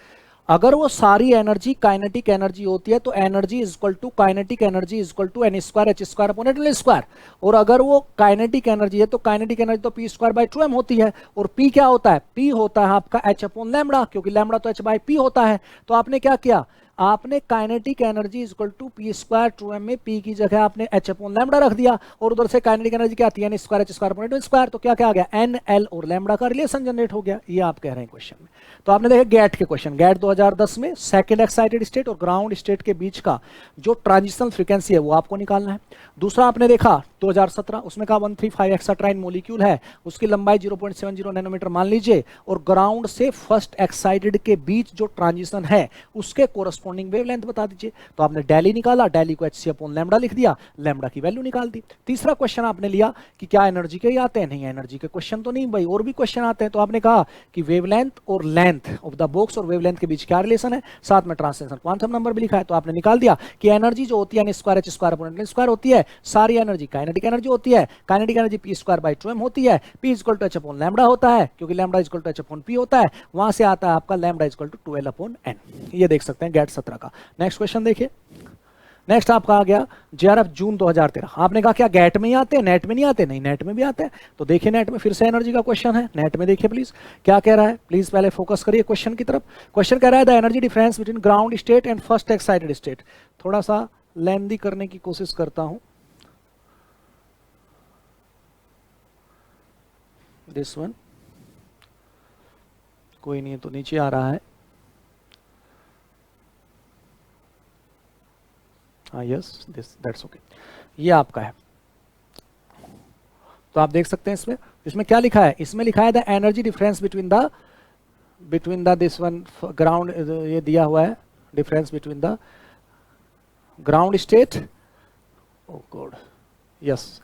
अगर वो सारी एनर्जी काइनेटिक एनर्जी होती है तो energy is equal to kinetic energy is equal to n²h²/8l²। और अगर वो काइनेटिक एनर्जी है तो काइनेटिक एनर्जी तो p²/2m होती है। और p क्या होता है, p होता है आपका h/λ, क्योंकि लैम्बडा तो h/p होता है। तो आपने क्या किया, आपने kinetic energy is equal to p²/2m में p की जगह आपने h/λ रख दिया और उधर से काइनेटिक एनर्जी क्या आती है, n²h²/8l²। तो क्या क्या आ गया, nl और लैम्बडा का रिलेशन जनरेट हो गया। ये आप कह रहे हैं क्वेश्चन में। तो आपने देखा गैट के क्वेश्चन, गैट 2010 में सेकंड एक्साइटेड स्टेट और ग्राउंड स्टेट के बीच का जो ट्रांजिशनल फ्रीक्वेंसी है वो आपको निकालना है। दूसरा आपने देखा 2017, उसमें कहा 135 एक्साट्राइन मोलिक्यूल है, उसकी लंबाई 0.70 नैनोमीटर मान लीजिए, और ग्राउंड से फर्स्ट एक्साइटेड के बीच जो ट्रांजिशन है उसके कोरस्पॉन्डिंग वेवलेंथ बता दीजिए। तो आपने डेली निकाला, डेली को hc/λ लिख दिया, लैम्बडा की वैल्यू निकाल दी। तीसरा क्वेश्चन आपने लिया कि क्या एनर्जी के ही आते हैं, नहीं एनर्जी के क्वेश्चन तो नहीं भाई, और भी क्वेश्चन आते हैं। तो आपने कहा कि वेवलेंथ और लेंथ ऑफ द बॉक्स और वेवलेंथ के बीच क्या रिलेशन है, साथ में ट्रांसलेशन क्वांटम नंबर भी लिखा है। तो आपने निकाल दिया कि एनर्जी जो होती है n²h²/n² होती है, सारी एनर्जी काइनेटिक एनर्जी होती है, काइनेटिक एनर्जी p²/2m होती है, p is equal to h/λ होता है, क्योंकि lambda is equal to h/p होता है। वहां से आता है आपका lambda is equal to 12/n। ये देख सकते हैं गैट 17 का। नेक्स्ट क्वेश्चन देखिए, नेक्स्ट आपका आ गया JRF जून 2013। आपने कहा क्या गैट में ही आते हैं, नेट में नहीं आते, नहीं नेट में भी आते हैं। तो देखिए नेट में फिर से एनर्जी का क्वेश्चन है, नेट में देखिए प्लीज क्या कह रहा है, प्लीज पहले फोकस करिए क्वेश्चन की तरफ। क्वेश्चन कह रहा है the energy difference between ground state and first excited state. थोड़ा सा लेंथी करने की कोशिश करता हूं, दिस वन, कोई नहीं है तो नीचे आ रहा है, हाँ यस दिस दैट्स ओके। ये आपका है। तो आप देख सकते हैं इसमें इसमें क्या लिखा है, इसमें लिखा है the energy difference between the this one ground, ये दिया हुआ है difference between the ground state, oh god yes.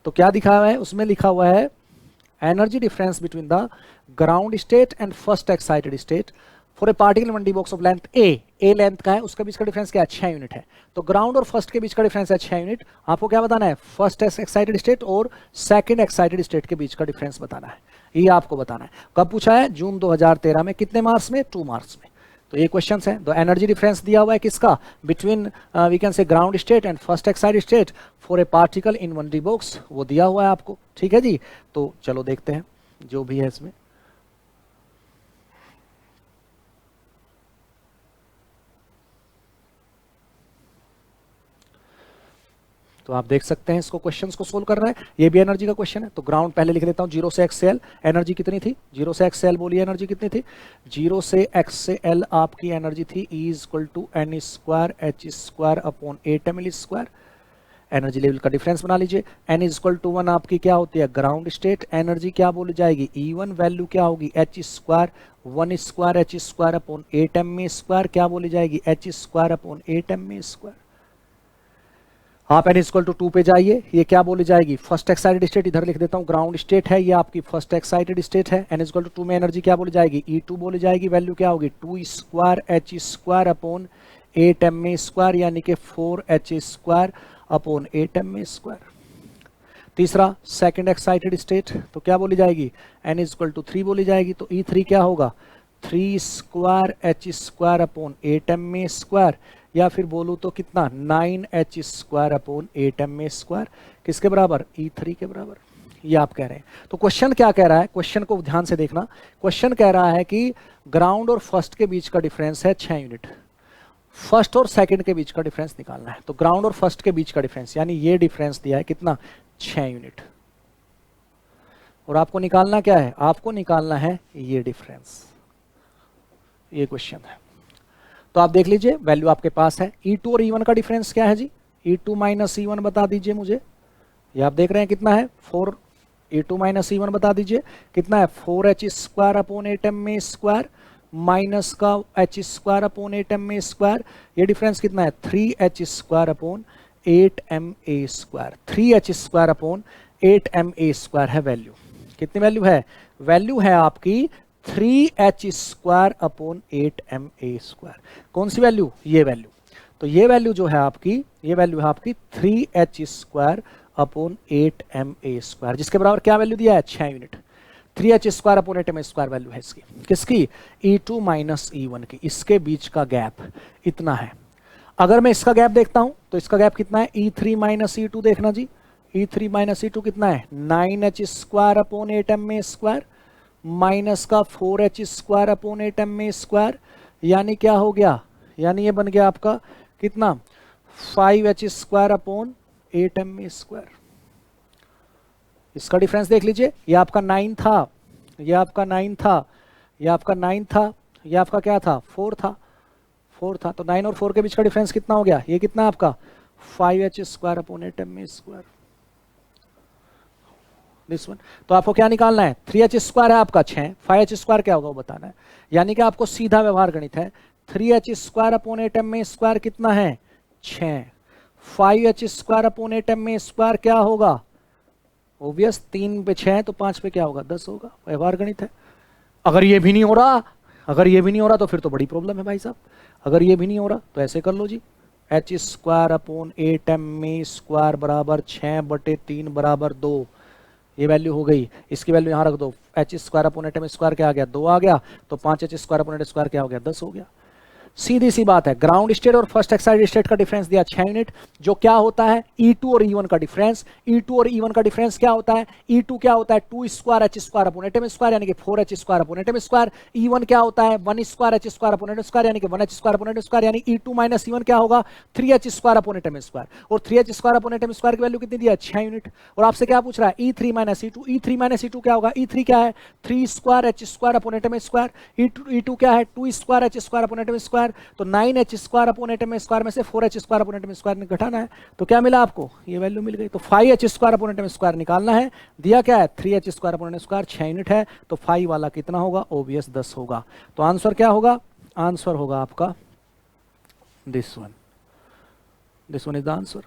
तो क्या दिखा हुआ है, उसमें लिखा हुआ है energy difference between the ground state and first excited state for a particle one D box of length a length का है, उसके बीच का डिफरेंस क्या है, 6 यूनिट है। तो ग्राउंड और फर्स्ट के बीच का डिफरेंस है 6 यूनिट। आपको क्या बताना है, फर्स्ट एक्साइटेड स्टेट और सेकंड एक्साइटेड स्टेट के बीच का डिफरेंस बताना है, ये आपको बताना है। कब पूछा है, जून 2013 में, कितने मार्क्स में, 2 मार्क्स में। तो ये क्वेश्चन है। तो एनर्जी डिफरेंस दिया हुआ है किसका, between we can say ground state and first excited state for a particle in one D box, वो दिया हुआ है आपको, ठीक है जी। तो चलो देखते हैं जो भी है इसमें। तो आप देख सकते हैं इसको, क्वेश्चंस को सोल्व कर रहा है। ये भी एनर्जी का क्वेश्चन है। तो ग्राउंड पहले लिख देता हूं, 0 से x से l एनर्जी कितनी थी, 0 से x से l बोलिए एनर्जी कितनी थी, 0 से x से l आपकी एनर्जी थी E equal to n² h² upon 8ml²। Energy level का डिफरेंस बना लीजिए। n इज इक्वल टू 1 आपकी क्या होती है, ग्राउंड स्टेट। एनर्जी क्या बोली जाएगी, E1 वैल्यू क्या होगी, h square 1 square h square upon 8m square, क्या बोली जाएगी, h square upon 8m square. आप n इक्वल टू 2 पे जाइए, ये क्या बोली जाएगी, फर्स्ट एक्साइटेड स्टेट, इधर लिख देता हूँ ग्राउंड स्टेट है, ये आपकी फर्स्ट एक्साइटेड स्टेट है। n इक्वल टू 2 में एनर्जी क्या बोली जाएगी, E2 बोली जाएगी, वैल्यू क्या होगी 2 square h square upon 8m square, यानी कि 4h square upon 8m square. तीसरा सेकंड एक्साइटेड स्टेट, तो क्या बोली जाएगी, n इक्वल टू 3 बोली जाएगी, तो E3 क्या होगा 3 square h square upon 8m square, या फिर बोलूँ तो कितना 9h square upon 8m square, किसके बराबर, E3 के बराबर। ये आप कह रहे हैं। तो क्वेश्चन क्या कह रहा है, क्वेश्चन को ध्यान से देखना। क्वेश्चन कह रहा है कि ग्राउंड और फर्स्ट के बीच का डिफरेंस है 6 यूनिट, फर्स्ट और सेकंड के बीच का डिफरेंस निकालना है। तो ग्राउंड और फर्स्ट के बीच का डिफरेंस, यानी ये डिफरेंस दिया है कितना, 6 यूनिट, और आपको निकालना क्या है, आपको निकालना है ये डिफरेंस। ये क्वेश्चन है, तो आप देख लीजिए वैल्यू आपके पास है। E2 और E1 का डिफरेंस क्या है जी, E2 माइनस E1 बता दीजिए मुझे। ये आप देख रहे हैं कितना है 4, E2 माइनस E1 बता दीजिए कितना है, 4h square upon 8m square minus का h square upon 8m square, ये डिफरेंस कितना है 3h square upon 8ma square. 3h square upon 8ma square है वैल्यू। कितनी वैल्यू है, वैल्यू है आपकी 3h square upon 8ma square. कौन सी वैल्यू, ये वैल्यू। तो ये वैल्यू जो है आपकी, ये वैल्यू है आपकी 3h square upon 8ma square, जिसके बराबर क्या वैल्यू दिया है 6 unit. 3h square upon 8ma square value है इसकी, किसकी, E2 माइनस E1 की। इसके बीच का गैप इतना है। अगर मैं इसका गैप देखता हूं तो इसका गैप कितना है, E3 माइनस E2 देखना जी, E3 माइनस E2 कितना है 9h square upon 8ma square minus का 4h square upon 8ma square, यानी क्या हो गया, यानी ये बन गया आपका कितना 5h square upon 8ma square. इसका डिफरेंस देख लीजिए, ये आपका 9 था, ये आपका 9 था, ये आपका 9 था, ये आपका क्या था 4 था, 4 था। तो 9 और 4 के बीच का डिफरेंस कितना हो गया, ये कितना आपका 5h square upon 8ma square. This one. तो आपको क्या निकालना है, 3h स्क्वायर है आपका 6, 5h स्क्वायर क्या होगा वो बताना है। यानी कि आपको सीधा व्यवहार गणित है, 3h square upon 8ma square कितना है 6, 5h square upon 8ma square क्या होगा, ओबियस 3 पे 6 तो 5 पे क्या होगा 10 होगा, व्यवहार गणित है। अगर ये भी नहीं हो रहा, अगर ये भी नहीं हो रहा तो फिर तो बड़ी प्रॉब्लम है भाई साहब। अगर ये भी नहीं हो रहा तो ऐसे कर लो जी, h square upon 8ma square बराबर 6/3 बराबर 2, ये वैल्यू हो गई। इसकी वैल्यू यहाँ रख दो, h square upon 8ma square क्या आ गया 2 आ गया, तो 5h स्क्वायर अपॉन 8 स्क्वायर क्या हो गया 10 हो गया। सीधी सी बात है, ग्राउंड स्टेट और फर्स्ट एक्साइटेड स्टेट का डिफरेंस दिया 6 यूनिट, जो क्या होता है E2 और E1 का डिफरेंस। E2 और E1 का डिफरेंस क्या होता है, E2 क्या होता है 2 square h square upon 8ma square यानी कि 4h square upon 8ma square. E1 क्या होता है 1 square h square upon 8ma square यानी कि 1h square upon 8ma square, यानी E2 माइनस E1 क्या होगा 3h square upon 8ma square. और 3h square upon 8ma square की वैल्यू कितनी दिया 6 यूनिट। और आपसे क्या पूछ रहा है E3 minus E2, E3 minus E2 क्या होगा, E3 क्या है 3 square h square upon 8ma square, E2 क्या है 2 square h square upon 8ma square. तो 9h square upon 8ma square में से 4h square upon 8ma square ने घटाना है, तो क्या मिला आपको, ये वैल्यू मिल गई। तो 5h square upon 8ma square निकालना है, दिया क्या है 3h square upon 8ma square 6 unit है, तो 5 वाला कितना होगा, ओबियस 10 होगा। तो आंसर क्या होगा, आंसर होगा आपका this one, this one is the answer.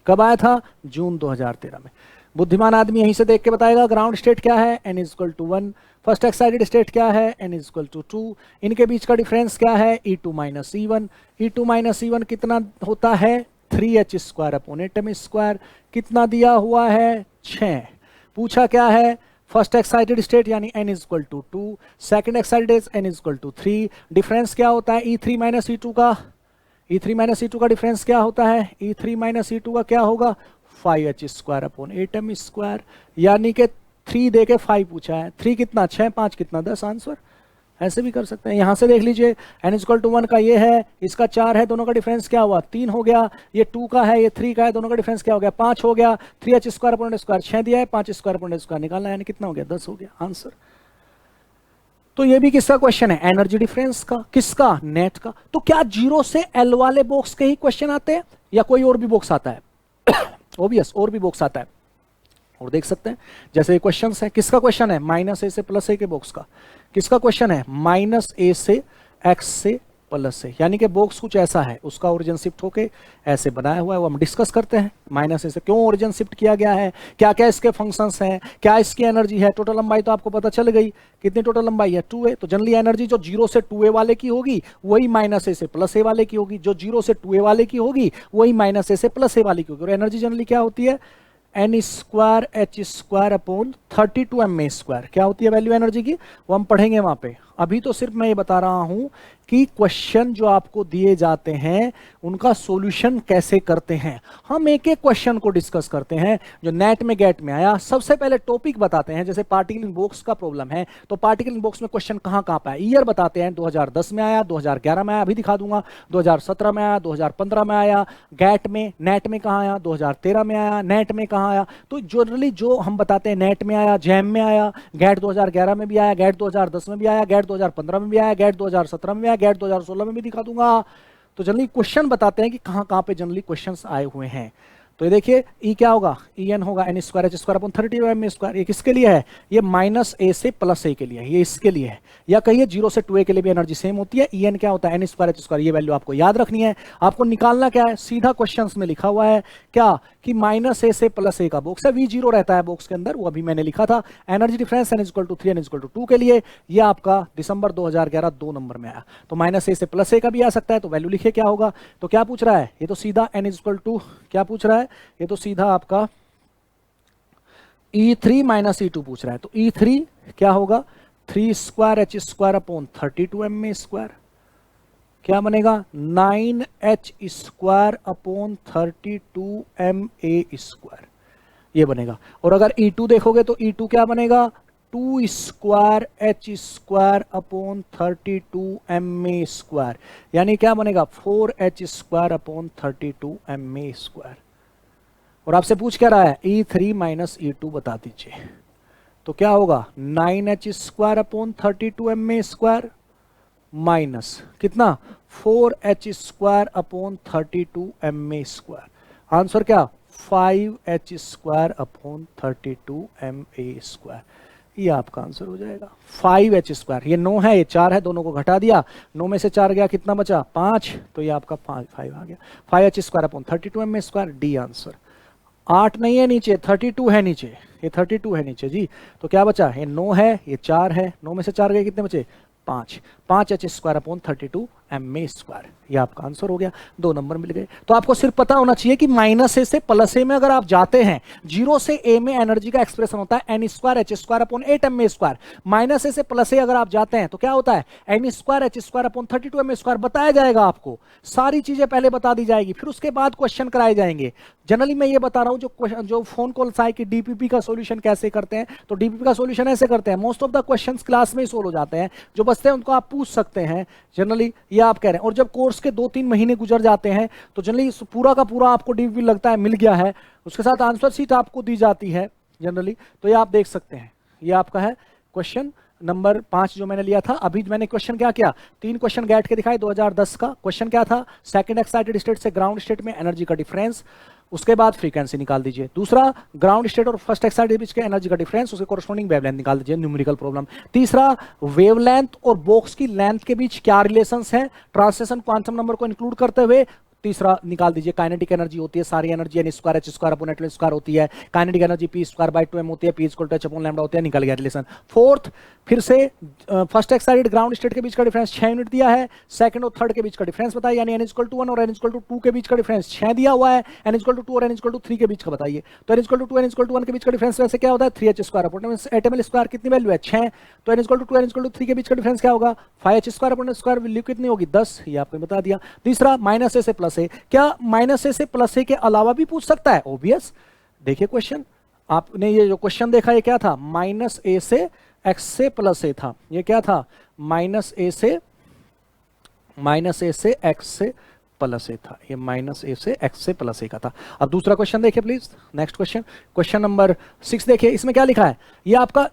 कब आया था, जून 2013 में। बुद्धिमान आदमी यहीं से देख के बताएगा ग्राउंड स्टेट क्या है n is equal to 1, first excited state क्या है n इज इक्वल टू 2, इनके बीच का डिफरेंस क्या है E2 minus E1। E2 minus E1 कितना होता है 3h square upon 8ma square, कितना दिया हुआ है 6। पूछा क्या है फर्स्ट एक्साइटेड स्टेट यानी n is equal to 2, second excited n is equal to 3, difference क्या होता है E3 माइनस E2 का, E3 माइनस E2 का डिफरेंस क्या होता है, E3 माइनस E2 का क्या होगा 5h square upon 8ma square, यानी कि 3 दे के 5 पूछा है, 3 कितना 6, 5 कितना 10, आंसर। ऐसे भी कर सकते हैं, यहां से देख लीजिए n इक्वल टू 1 का ये है, इसका 4 है, दोनों का डिफरेंस क्या हुआ 3 हो गया, ये 2 का है, ये 3 का है, दोनों का डिफरेंस क्या हो गया 5 हो गया, 3h स्क्वायर अपॉन 8 स्क्वायर 6 दिया है, 5 स्क्वायर अपॉन 8 स्क्वायर निकालना है, यानी कितना हो गया 10 हो गया, आंसर। तो ये भी किसका क्वेश्चन है, एनर्जी डिफरेंस का, किसका नेट का। तो क्या 0 से L वाले बॉक्स के ही क्वेश्चन आते हैं या कोई और भी बॉक्स आता है ओबियस, और भी बॉक्स आता है और देख सकते हैं। जैसे क्वेश्चन है, किसका क्वेश्चन है, -a से +a के बॉक्स का। किसका क्वेश्चन है, -a से x से +a, यानी कि बॉक्स कुछ ऐसा है, उसका ओरिजिन शिफ्ट होके ऐसे बनाया हुआ है, वो हम डिस्कस करते हैं। -a से क्यों ओरिजिन शिफ्ट किया गया है, क्या क्या इसके फंक्शंस हैं, क्या इसकी एनर्जी है। टोटल लंबाई तो आपको पता चल गई, कितनी टोटल लंबाई है 2a। तो जनरली एनर्जी जो 0 से 2a वाले की होगी वही -a से +a वाले की होगी, जो 0 से 2a वाले की होगी वही -a से +a वाले की होगी। और एनर्जी जनरली क्या होती है, n²h²/32ma²। क्या होती है वैल्यू एनर्जी की, वो हम पढ़ेंगे वहां पे। अभी तो सिर्फ मैं ये बता रहा हूं कि क्वेश्चन जो आपको दिए जाते हैं उनका सॉल्यूशन कैसे करते हैं। हम एक एक क्वेश्चन को डिस्कस करते हैं जो नेट में गेट में आया। सबसे पहले टॉपिक बताते हैं, जैसे पार्टिकल इन बॉक्स का प्रॉब्लम है तो पार्टिकल इन बॉक्स में क्वेश्चन कहां कहां पे आया, ईयर बताते हैं। 2010 में आया, 2011 में आया, अभी दिखा दूंगा, 2017 में आया, 2015 में आया, गेट में नेट में कहां आया, 2013 में आया, नेट में कहां आया। तो जनरली जो हम बताते हैं नेट में आया, जैम में आया, गेट 2011 में भी आया, गेट 2010 में भी आया, गेट 2015 में भी आया, गेट 2017 में भी आया, गेट 2016 में भी दिखा दूंगा। तो जनरली क्वेश्चन बताते हैं कि कहां कहां पे जनरली क्वेश्चंस आए हुए हैं। तो ये देखिए ई क्या होगा, En होगा n²h²/32ma²। ये किसके लिए है, ये -a से +a के लिए है, ये इसके लिए है। या कहिए 0 से 2a के लिए भी एनर्जी सेम होती है। En क्या होता है, n²h²। ये वैल्यू आपको याद रखनी है। आपको निकालना क्या है, सीधा क्वेश्चंस में लिखा हुआ है क्या कि -a से +a का बॉक्स है, V0 रहता है बॉक्स के अंदर, वो अभी मैंने लिखा था। एनर्जी डिफरेंस n=3 n=2 के लिए, ये आपका दिसंबर 2011 2 नंबर में आया। तो -a से +a का भी आ सकता है, तो वैल्यू लिखे क्या होगा। तो क्या पूछ रहा है, ये तो सीधा n= क्या पूछ रहा है, ये तो सीधा आपका E3 - E2 पूछ रहा है। तो E3 क्या होगा, 3²h²/32ma²। क्या बनेगा, 9h²/32ma², ये बनेगा। और अगर E2 देखोगे तो E2 क्या बनेगा, 2²h²/32ma², यानी क्या बनेगा 4h²/32ma²। और आपसे पूछ क्या रहा है, E3 - E2 बता दीजिए। तो क्या होगा, 9h²/32ma² माइनस कितना, 4h²/32ma²। आंसर क्या, 5h²/32ma²। ये आपका आंसर हो जाएगा 5h²। ये 9 है, ये 4 है, दोनों को घटा दिया, 9 में से 4 गया, कितना बचा 5। तो ये आपका 5 आ गया, 5h²/32ma², डी आंसर। 8 नहीं है नीचे, 32 है नीचे, ये 32 है नीचे जी। तो क्या बचा, ये 9 है, ये 4 है, 9 में से 4 गए, कितने बचे 5। 5h²/32ma², ये आपका आंसर हो गया। 2 नंबर मिल गए। तो आपको सिर्फ पता होना चाहिए कि -a से +a में अगर आप जाते हैं, 0 से a में एनर्जी का एक्सप्रेशन होता है n²h²/8ma²। -a से +a अगर आप जाते हैं तो क्या होता है, n²h²/32ma²। बताया जाएगा आपको, सारी चीजें पहले बता दी जाएगी, फिर उसके बाद क्वेश्चन कराए जाएंगे। जनरली मैं ये बता रहा हूं, जो फोन कॉल्स आए कि डीपीपी का सॉल्यूशन कैसे करते हैं, तो डीपीपी का सॉल्यूशन ऐसे करते हैं। Most of the questions class में ही सोल्व हो जाते हैं, जो बचते हैं उनको आप पूछ सकते हैं जनरली, ये आप कह रहे हैं। और जब कोर्स के 2-3 महीने गुजर जाते हैं तो जनरली पूरा का पूरा आपको डीपीपी लगता है मिल गया है, उसके साथ आंसर शीट आपको दी जाती है जनरली। तो ये आप देख सकते हैं, ये आपका है क्वेश्चन नंबर 5 जो मैंने लिया था। अभी मैंने क्वेश्चन क्या किया, 3 क्वेश्चन गेट के दिखाए। 2010 का क्वेश्चन क्या था, सेकंड एक्साइटेड स्टेट से ग्राउंड स्टेट में एनर्जी का डिफरेंस, उसके बाद फ्रीक्वेंसी निकाल दीजिए। दूसरा, ग्राउंड स्टेट और फर्स्ट एक्साइटेड बीच के एनर्जी का डिफरेंस, उसके कोरस्पॉन्डिंग वेवलेंथ निकाल दीजिए, न्यूमेरिकल प्रॉब्लम। तीसरा, वेवलेंथ और बॉक्स की लेंथ के बीच क्या रिलेशंस है, ट्रांसलेशन क्वांटम नंबर को इंक्लूड करते हुए। तीसरा निकाल दीजिए, काइनेटिक एनर्जी होती है, सारी एनर्जी n²h²/2 होती है, काइनेटिक एनर्जी p²/2m होती है, p=h/λ होती है, निकल गया रिलेशन। फोर्थ, फिर से फर्स्ट एक्साइटेड ग्राउंड स्टेट के बीच का डिफरेंस 6 यूनिट दिया है, सेकंड और थर्ड के बीच का डिफरेंस बताइए, यानी n=1 और n=2 के बीच का डिफरेंस 6 दिया हुआ है, n=2 और n=3 के बीच का बताइए। तो n=2 n=1 के बीच का डिफरेंस वैसे क्या होता है, 3h²/8ml², कितनी वैल्यू है 6। तो n=2 n=3 के बीच का डिफरेंस क्या होगा, 5h²/2, वैल्यू कितनी होगी 10, ये आपको बता दिया। तीसरा, -a से +a, क्या -a से +a के अलावा भी पूछ सकता है, ओबियस। देखिए क्वेश्चन, आपने ये जो क्वेश्चन देखा ये क्या था, -a से x से +a था, ये क्या था, -a से x से x से +a था, ये -a से x से +a का था। अब दूसरा क्वेश्चन देखिए please, next question, question number 6 देखिए, इसमें क्या लिखा है, ये आपका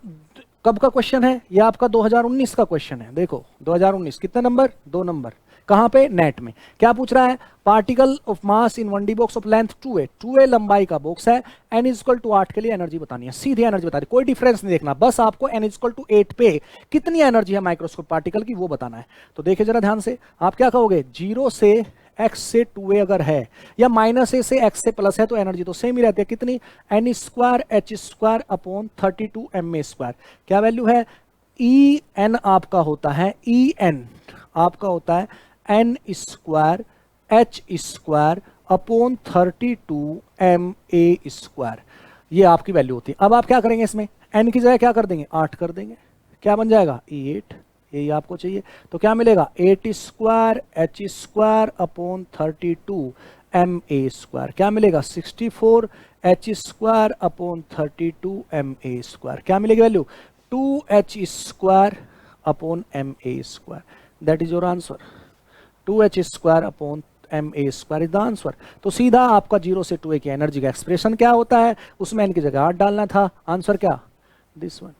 कब का क्वेश्चन है, ये आपका 2019 का क्वेश्चन है। देखो 2019 कितने नंबर, 2 नंबर, कहाँ पे, नेट में। क्या पूछ रहा है, particle of mass in 1D box of length 2a, 2a लंबाई का बॉक्स है, n इज इक्वल टू 8 के लिए एनर्जी बतानी है, सीधे एनर्जी बता दी, कोई डिफरेंस नहीं देखना, बस आपको n इज इक्वल टू 8 पे कितनी एनर्जी है माइक्रोस्कोप पार्टिकल की वो बताना है। तो देखिए जरा ध्यान से, आप क्या कहोगे, 0 से x से 2a अगर है या -a से x से प्लस है तो एनर्जी तो सेम ही रहती है, कितनी, n square h square upon 32 ma square. क्या वैल्यू है, ई एन आपका होता है, ई एन आपका होता है n square h square upon 32 ma square, ये आपकी वैल्यू होती है। अब आप क्या करेंगे, इसमें n की जगह क्या कर देंगे, 8 कर देंगे, क्या बन जाएगा, E8, यही आपको चाहिए। तो क्या मिलेगा, 8 square h square upon 32 ma square, क्या मिलेगा, 64 h square upon 32 ma square, क्या मिलेगी value, 2h square upon ma square, that is your answer, 2h square upon ma square is the answer. तो सीधा आपका 0 से 2a की एनर्जी का एक्सप्रेशन क्या होता है, उसमें n की जगह 8 डालना था, आंसर क्या, दिस वन,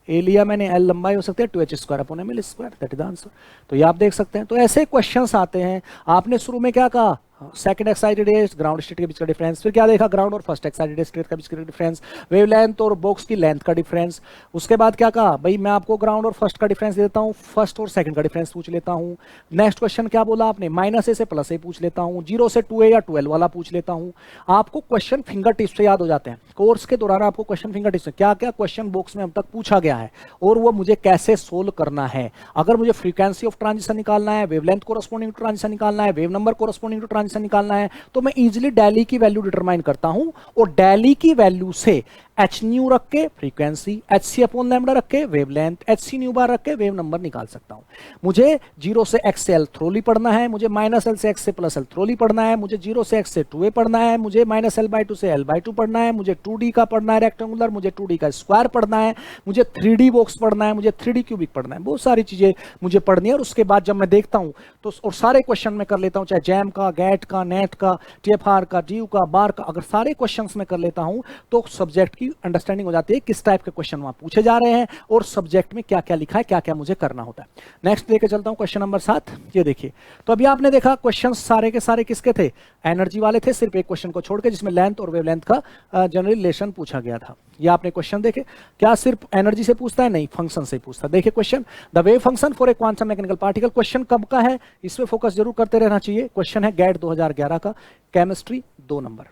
ए लिया मैंने, एल लंबाई हो सकती है 2h square upon ml square, that is the answer. तो ये आप देख सकते हैं। तो ऐसे क्वेश्चंस आते हैं। आपने शुरू में क्या कहा, सेकंड एक्साइटेड ग्राउंड स्टेट के बीच का डिफरेंस, फिर क्या देखा, ग्राउंड और फर्स्ट एक्साइटेड स्टेट के बीच का डिफरेंस, वेवलेंथ और बॉक्स की लेंथ का डिफरेंस। उसके बाद क्या कहा, भाई मैं आपको ग्राउंड और फर्स्ट का डिफरेंस दे देता हूं, फर्स्ट और सेकंड का डिफरेंस पूछ लेता हूं। नेक्स्ट क्वेश्चन क्या बोला आपने, -a से +a पूछ लेता हूं, 0 से 2a या 12 वाला पूछ लेता हूं। आपको क्वेश्चन फिंगर टिप्स से याद हो जाते हैं। कोर्स के दौरान आपको क्वेश्चन फिंगर टिप्स से क्या क्या क्वेश्चन बॉक्स में अब तक पूछा गया है और वो मुझे कैसे सोल्व करना है। अगर मुझे फ्रीक्वेंसी ऑफ ट्रांजिशन निकालना है, वेवलेंथ कोरस्पोंडिंग टू ट्रांजिशन निकालना है, wave number corresponding to transition निकालना है, तो मैं इजीली डेली की वैल्यू डिटरमाइन करता हूं और डेली की वैल्यू से एच न्यू रख के फ्रीक्वेंसी, एच सी अपॉन लैम्डा रख के वेवलेंथ, एच सी न्यू बार रख के वेव नंबर निकाल सकता हूं। मुझे 0 से x से l थ्रोली पढ़ना है, मुझे -l से x से +l थ्रोली पढ़ना है, मुझे 0 से x से 2a पढ़ना है, मुझे -l/2 से l/2 पढ़ना है, मुझे 2D का पढ़ना है रेक्टेंगुलर, मुझे 2D का स्क्वायर पढ़ना है, मुझे 3D बॉक्स पढ़ना है, मुझे 3D क्यूबिक पढ़ना है, बहुत सारी चीजें मुझे पढ़नी है। और उसके बाद जब मैं देखता हूं तो और सारे क्वेश्चन में कर लेता हूं, चाहे जैम का, गैट का, नेट का, TFR का, DU का, बार का, अगर सारे क्वेश्चन में कर लेता हूं तो सब्जेक्ट की अंडरस्टैंडिंग हो जाती है किस टाइप के क्वेश्चन वहां पूछे जा रहे हैं और सब्जेक्ट में क्या क्या लिखा है, क्या क्या मुझे करना होता है। नेक्स्ट लेके चलता हूं क्वेश्चन नंबर 7। ये देखिए, तो अभी आपने देखा क्वेश्चन सारे के सारे किसके थे, एनर्जी वाले थे, सिर्फ एक क्वेश्चन को छोड़ के जिसमें लेंथ और वेवलेंथ का जनरल रिलेशन पूछा गया था। ये आपने क्वेश्चन देखे, क्या सिर्फ एनर्जी से पूछता है, नहीं, फंक्शन से पूछता है। देखिए question, the wave function for a quantum mechanical particle, question कब का है, इस पे फोकस जरूर करते रहना चाहिए। क्वेश्चन है गैट 2011 का, केमिस्ट्री 2 नंबर।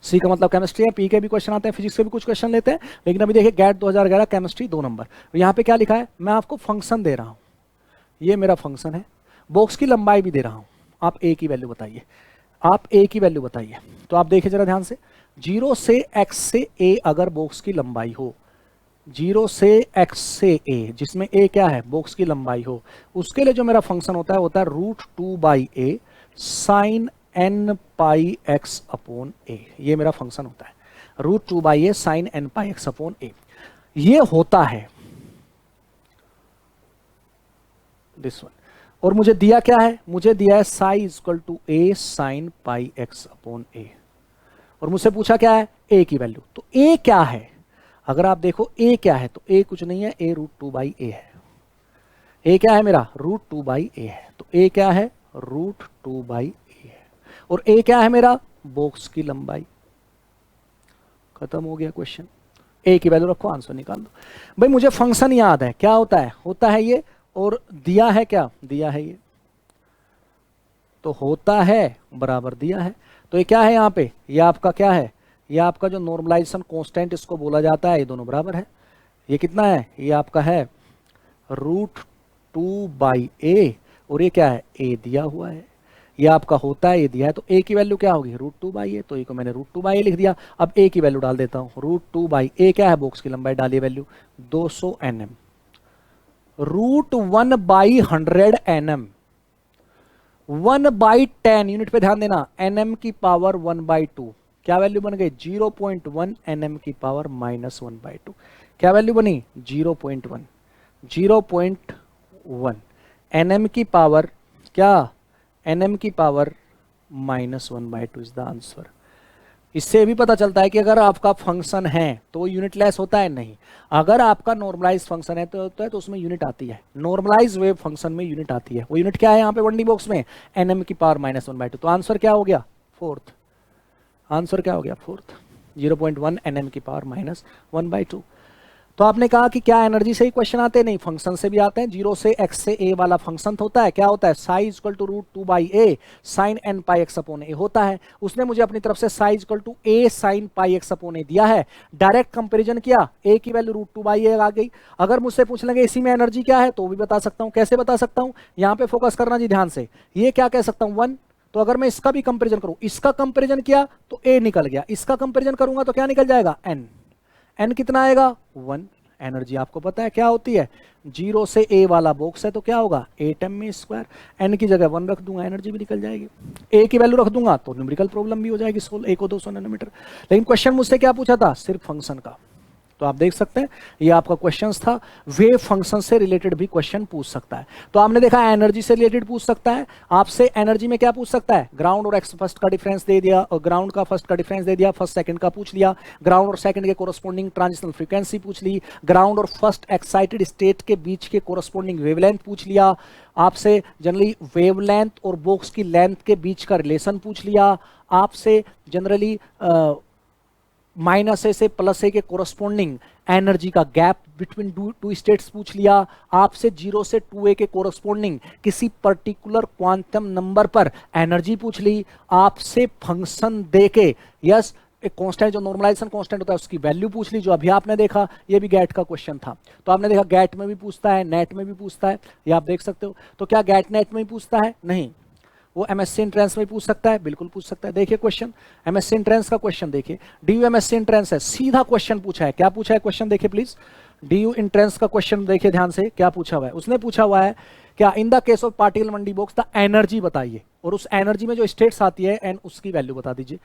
सी का मतलब केमिस्ट्री है, पी के भी क्वेश्चन आते हैं, फिजिक्स के भी कुछ क्वेश्चन लेते हैं, लेकिन अभी देखिए गैट 2011 केमिस्ट्री 2 नंबर। यहाँ पे क्या लिखा है, मैं आपको फंक्शन दे रहा हूं, ये मेरा फंक्शन है, बॉक्स की लंबाई भी दे रहा हूं, आप ए की वैल्यू बताइए, आप ए की वैल्यू बताइए। तो आप देखिए जरा ध्यान से, 0 से x से a अगर बॉक्स की लंबाई हो, 0 से x से a जिसमें a क्या है, बॉक्स की लंबाई हो, उसके लिए जो मेरा फंक्शन होता है √2/a sin n pi x upon a, ये मेरा फंक्शन होता है, √2/a sin n pi x upon a। ये होता है दिस वन, और मुझे दिया क्या है, मुझे दिया है psi equal to a sin pi x upon a, और मुझसे पूछा क्या है, a की वैल्यू। तो a क्या है, अगर आप देखो a क्या है, तो a कुछ नहीं है, a √2/a है। a क्या है मेरा, √2/a है, तो a क्या है, √2/a है, और a क्या है मेरा, बॉक्स की लंबाई। खत्म हो गया क्वेश्चन, a की वैल्यू रखो, आंसर निकाल दो। भाई मुझे फंक्शन याद है, क्या होता है ये, और दिया है क्या, दिया है ये, तो होता है बराबर दिया है। तो ये क्या है यहाँ पे, ये आपका क्या है, ये आपका जो नॉर्मलाइजेशन कांस्टेंट इसको बोला जाता है, ये दोनों बराबर है। ये कितना है, ये आपका है √2/a, और ये क्या है, a दिया हुआ है, ये आपका होता है, ये दिया है, तो a की वैल्यू क्या होगी, √2/a, तो a को मैंने √2/a लिख दिया। अब a की वैल्यू डाल देता हूँ, √2/a क्या है, बॉक्स की लंबाई डालिए वैल्यू 200 nm, √1/100 nm, 1/10 यूनिट पे ध्यान देना, nm की पावर 1/2, क्या वैल्यू बन गई, 0.1 nm की पावर -1/2, क्या वैल्यू बनी, 0.1, 0.1 nm की पावर क्या, nm की पावर -1/2 इज द आंसर। इससे भी पता चलता है कि अगर आपका फंक्शन है तो यूनिट लेस होता है नहीं, अगर आपका नॉर्मलाइज फंक्शन है तो होता है तो उसमें यूनिट आती है, नॉर्मलाइज वेव फंक्शन में यूनिट आती है। वो यूनिट क्या है यहाँ पे 1D बॉक्स में, nm की पावर -1/2। तो आंसर क्या हो गया, फोर्थ। आंसर क्या हो गया, फोर्थ, 0.1 nm की पावर -1/2। तो आपने कहा कि क्या एनर्जी से ही क्वेश्चन आते हैं, नहीं, फंक्शन से भी आते हैं। 0 से x से a वाला फंक्शन होता है, क्या होता है, psi equal to √2/a sine n pi x upon a होता है। उसने मुझे अपनी तरफ से psi equal to a sine pi x upon a दिया है, डायरेक्ट कंपैरिजन किया, a की वैल्यू √2/a आ गई। अगर मुझसे पूछ लेंगे इसी में एनर्जी क्या है तो भी बता सकता हूं। कैसे बता सकता हूं, यहां पे फोकस करना जी ध्यान से। ये क्या कह सकता हूं, 1। तो अगर मैं इसका भी कंपैरिजन करूं, इसका कंपैरिजन किया तो a निकल गया, इसका कंपैरिजन करूंगा तो क्या निकल जाएगा, n। n कितना आएगा, 1। एनर्जी आपको पता है क्या होती है, 0 से a वाला बॉक्स है तो क्या होगा, 8m²। n की जगह 1 रख दूंगा, एनर्जी भी निकल जाएगी। a की वैल्यू रख दूंगा तो न्यूमेरिकल प्रॉब्लम भी हो जाएगी सोल्व, a को 200 नैनोमीटर। लेकिन क्वेश्चन मुझसे क्या पूछा था, सिर्फ फंक्शन का। तो आप देख सकते हैं ये आपका क्वेश्चन था, वेव फंक्शन से रिलेटेड भी क्वेश्चन पूछ सकता है। तो आपने देखा एनर्जी से रिलेटेड पूछ सकता है आपसे, एनर्जी में क्या पूछ सकता है, ग्राउंड और एक्स फर्स्ट का डिफरेंस दे दिया, और ग्राउंड का फर्स्ट का डिफरेंस दे दिया, फर्स्ट सेकंड का पूछ लिया, ग्राउंड और सेकंड के कोरस्पोंडिंग ट्रांजिशनल फ्रीक्वेंसी पूछ ली, ग्राउंड और फर्स्ट एक्साइटेड स्टेट के बीच के कोरस्पोंडिंग वेवलेंथ पूछ लिया, आपसे जनरली वेवलेंथ और बॉक्स की लेंथ के बीच का रिलेशन पूछ लिया, आपसे जनरली -a से +a के कोरस्पोंडिंग एनर्जी का गैप बिटवीन टू स्टेट्स पूछ लिया, आपसे 0 से 2a के कोरस्पोंडिंग किसी पर्टिकुलर क्वांटम नंबर पर एनर्जी पूछ ली, आपसे फंक्शन देके यस एक कांस्टेंट जो नॉर्मलाइजेशन कांस्टेंट होता है उसकी वैल्यू पूछ ली, जो अभी आपने देखा ये भी गैट का क्वेश्चन था। तो आपने देखा गैट में भी पूछता है, नेट में भी पूछता है, ये आप देख सकते हो। तो क्या गैट नेट में ही पूछता है, नहीं, वो एमएससी एंट्रेंस में पूछ सकता है, बिल्कुल पूछ सकता है। देखिए क्वेश्चन, एमएससी एंट्रेंस का क्वेश्चन देखिए, डीयू एमएससी एंट्रेंस है, सीधा क्वेश्चन पूछा है। क्या पूछा है क्वेश्चन, देखिए प्लीज, डीयू एंट्रेंस का क्वेश्चन देखिए ध्यान से, क्या पूछा हुआ है। उसने पूछा हुआ है क्या, in the case of particle 1D box the energy बताइए, और उस एनर्जी में जो स्टेट्स आती है एंड उसकी वैल्यू बता दीजिए।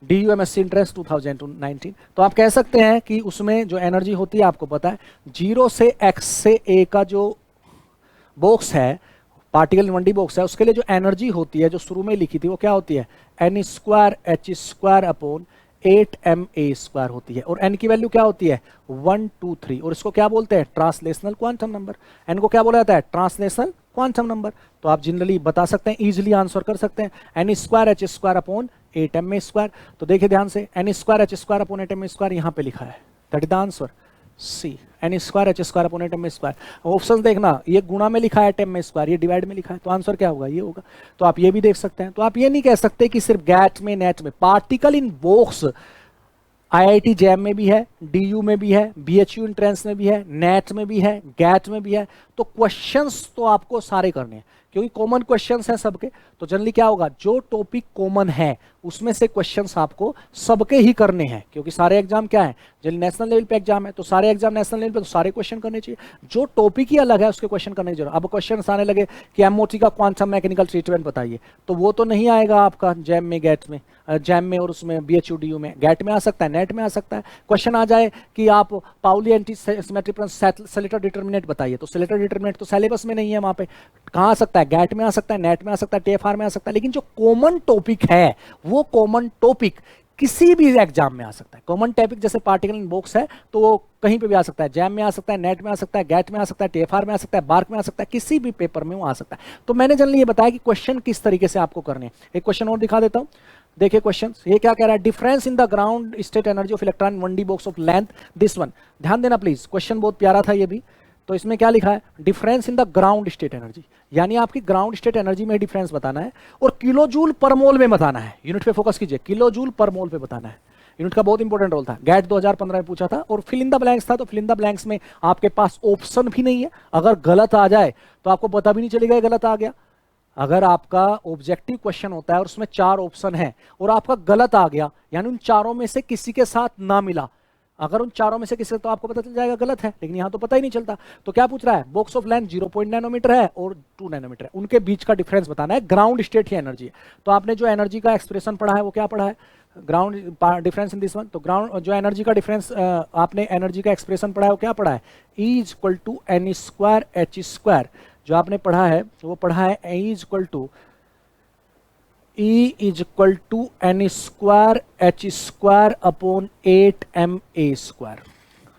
DU MSc entrance 2019। तो आप कह सकते हैं कि उसमें जो एनर्जी होती है आपको पता है, 0 से x से a का जो बॉक्स है, पार्टिकल 1D बॉक्स है, उसके लिए जो एनर्जी होती है जो शुरू में लिखी थी वो क्या होती है, n² h² 8ma² होती है, और n की वैल्यू क्या होती है, 1 2 3, और इसको क्या बोलते हैं, ट्रांसलेशनल क्वांटम नंबर। n को क्या बोला जाता है, ट्रांसलेशनल क्वांटम नंबर। तो आप जनरली बता सकते हैं, इजीली आंसर कर सकते हैं, n² h² 8ma²। तो देखिए ध्यान से, n² h² 8ma² यहां पे लिखा है, that is the answer C, n² h² 8ma²। Option देखना, ये गुणा में लिखा है 10ma², ये डिवाइड में लिखा है, तो आंसर क्या होगा, ये होगा। तो आप ये भी देख सकते हैं। तो आप ये नहीं कह सकते कि सिर्फ गैट में नेट में, particle in box IIT jam में भी है, DU में भी है, BHU एंट्रेंस में भी है, नेट में भी है, गैट में भी है। तो क्वेश्चंस तो आपको सारे करने हैं क्योंकि कॉमन क्वेश्चंस हैं सबके। तो जनरली क्या होगा, जो टॉपिक कॉमन है उसमें से क्वेश्चंस आपको सबके ही करने हैं, क्योंकि सारे एग्जाम क्या है, जनरली नेशनल लेवल पे एग्जाम है तो सारे एग्जाम नेशनल लेवल पे, तो सारे क्वेश्चन करने चाहिए। जो टॉपिक ही अलग है उसके क्वेश्चन करने की जरूरत। अब क्वेश्चन आने लगे कि MOT का क्वांटम मैकेनिकल ट्रीटमेंट बताइए, तो वो तो नहीं आएगा आपका जैम में, गैट में, जैम में और उसमें BHU DU में। गैट में आ सकता है, नेट में आ सकता है। क्वेश्चन आ जाए कि आप Pauli anti symmetry Seletar determinant बताइए, तो सेलेटर डिटर्मिनेंट तो सिलेबस में नहीं है, वहां पे कहां आ सकता है, गैट में आ सकता है, नेट में आ सकता है, TFR में आ सकता है। लेकिन जो कॉमन टॉपिक है वो कॉमन टॉपिक किसी भी एग्जाम में आ सकता है। कॉमन टॉपिक जैसे पार्टिकल इन बॉक्स है तो वो कहीं पे भी आ सकता है, जैम में आ सकता है, नेट में आ सकता है, गैट में आ सकता है, TFR में आ सकता है, बार्क में आ सकता है, किसी भी पेपर में वो आ सकता है। तो मैंने जनरली ये बताया कि क्वेश्चन किस तरीके से आपको करने हैं। एक क्वेश्चन और दिखा देता हूं, देखिए क्वेश्चन ये क्या कह रहा है, difference in the ground state energy of electron 1D box of length this one. ध्यान देना प्लीज, क्वेश्चन बहुत प्यारा था ये भी। तो इसमें क्या लिखा है, difference in the ground state energy, यानी आपकी ग्राउंड स्टेट एनर्जी में डिफरेंस बताना है और किलो जूल पर मोल में बताना है। यूनिट पे फोकस कीजिए, किलो जूल पर मोल पे बताना है। यूनिट का बहुत इंपॉर्टेंट रोल था, गैट 2015 में पूछा था, और फिल इन द ब्लैंक्स था। तो फिल इन द ब्लैंक्स में आपके पास ऑप्शन भी नहीं है, अगर गलत आ जाए तो आपको पता भी नहीं चलेगा ये गलत आ गया। अगर आपका ऑब्जेक्टिव क्वेश्चन होता है और उसमें 4 ऑप्शन है और आपका गलत आ गया, यानी उन चारों में से किसी के साथ ना मिला, अगर उन चारों में से किसी, तो आपको पता चल जाएगा गलत है, लेकिन यहां तो पता ही नहीं चलता। तो क्या पूछ रहा है, बॉक्स ऑफ लेंथ 0 नैनोमीटर है और 2 नैनोमीटर है, उनके बीच का डिफरेंस बताना है, ग्राउंड स्टेट ही एनर्जी है। तो आपने जो एनर्जी का एक्सप्रेशन पढ़ा है वो क्या पढ़ा है, ground difference in this one. तो ग्राउंड जो एनर्जी का डिफरेंस आपने एनर्जी का एक्सप्रेशन पढ़ा है वो क्या पढ़ा है, E = n² h²। जो आपने पढ़ा है वो पढ़ा है E = E is equal to N square H square upon 8ma square,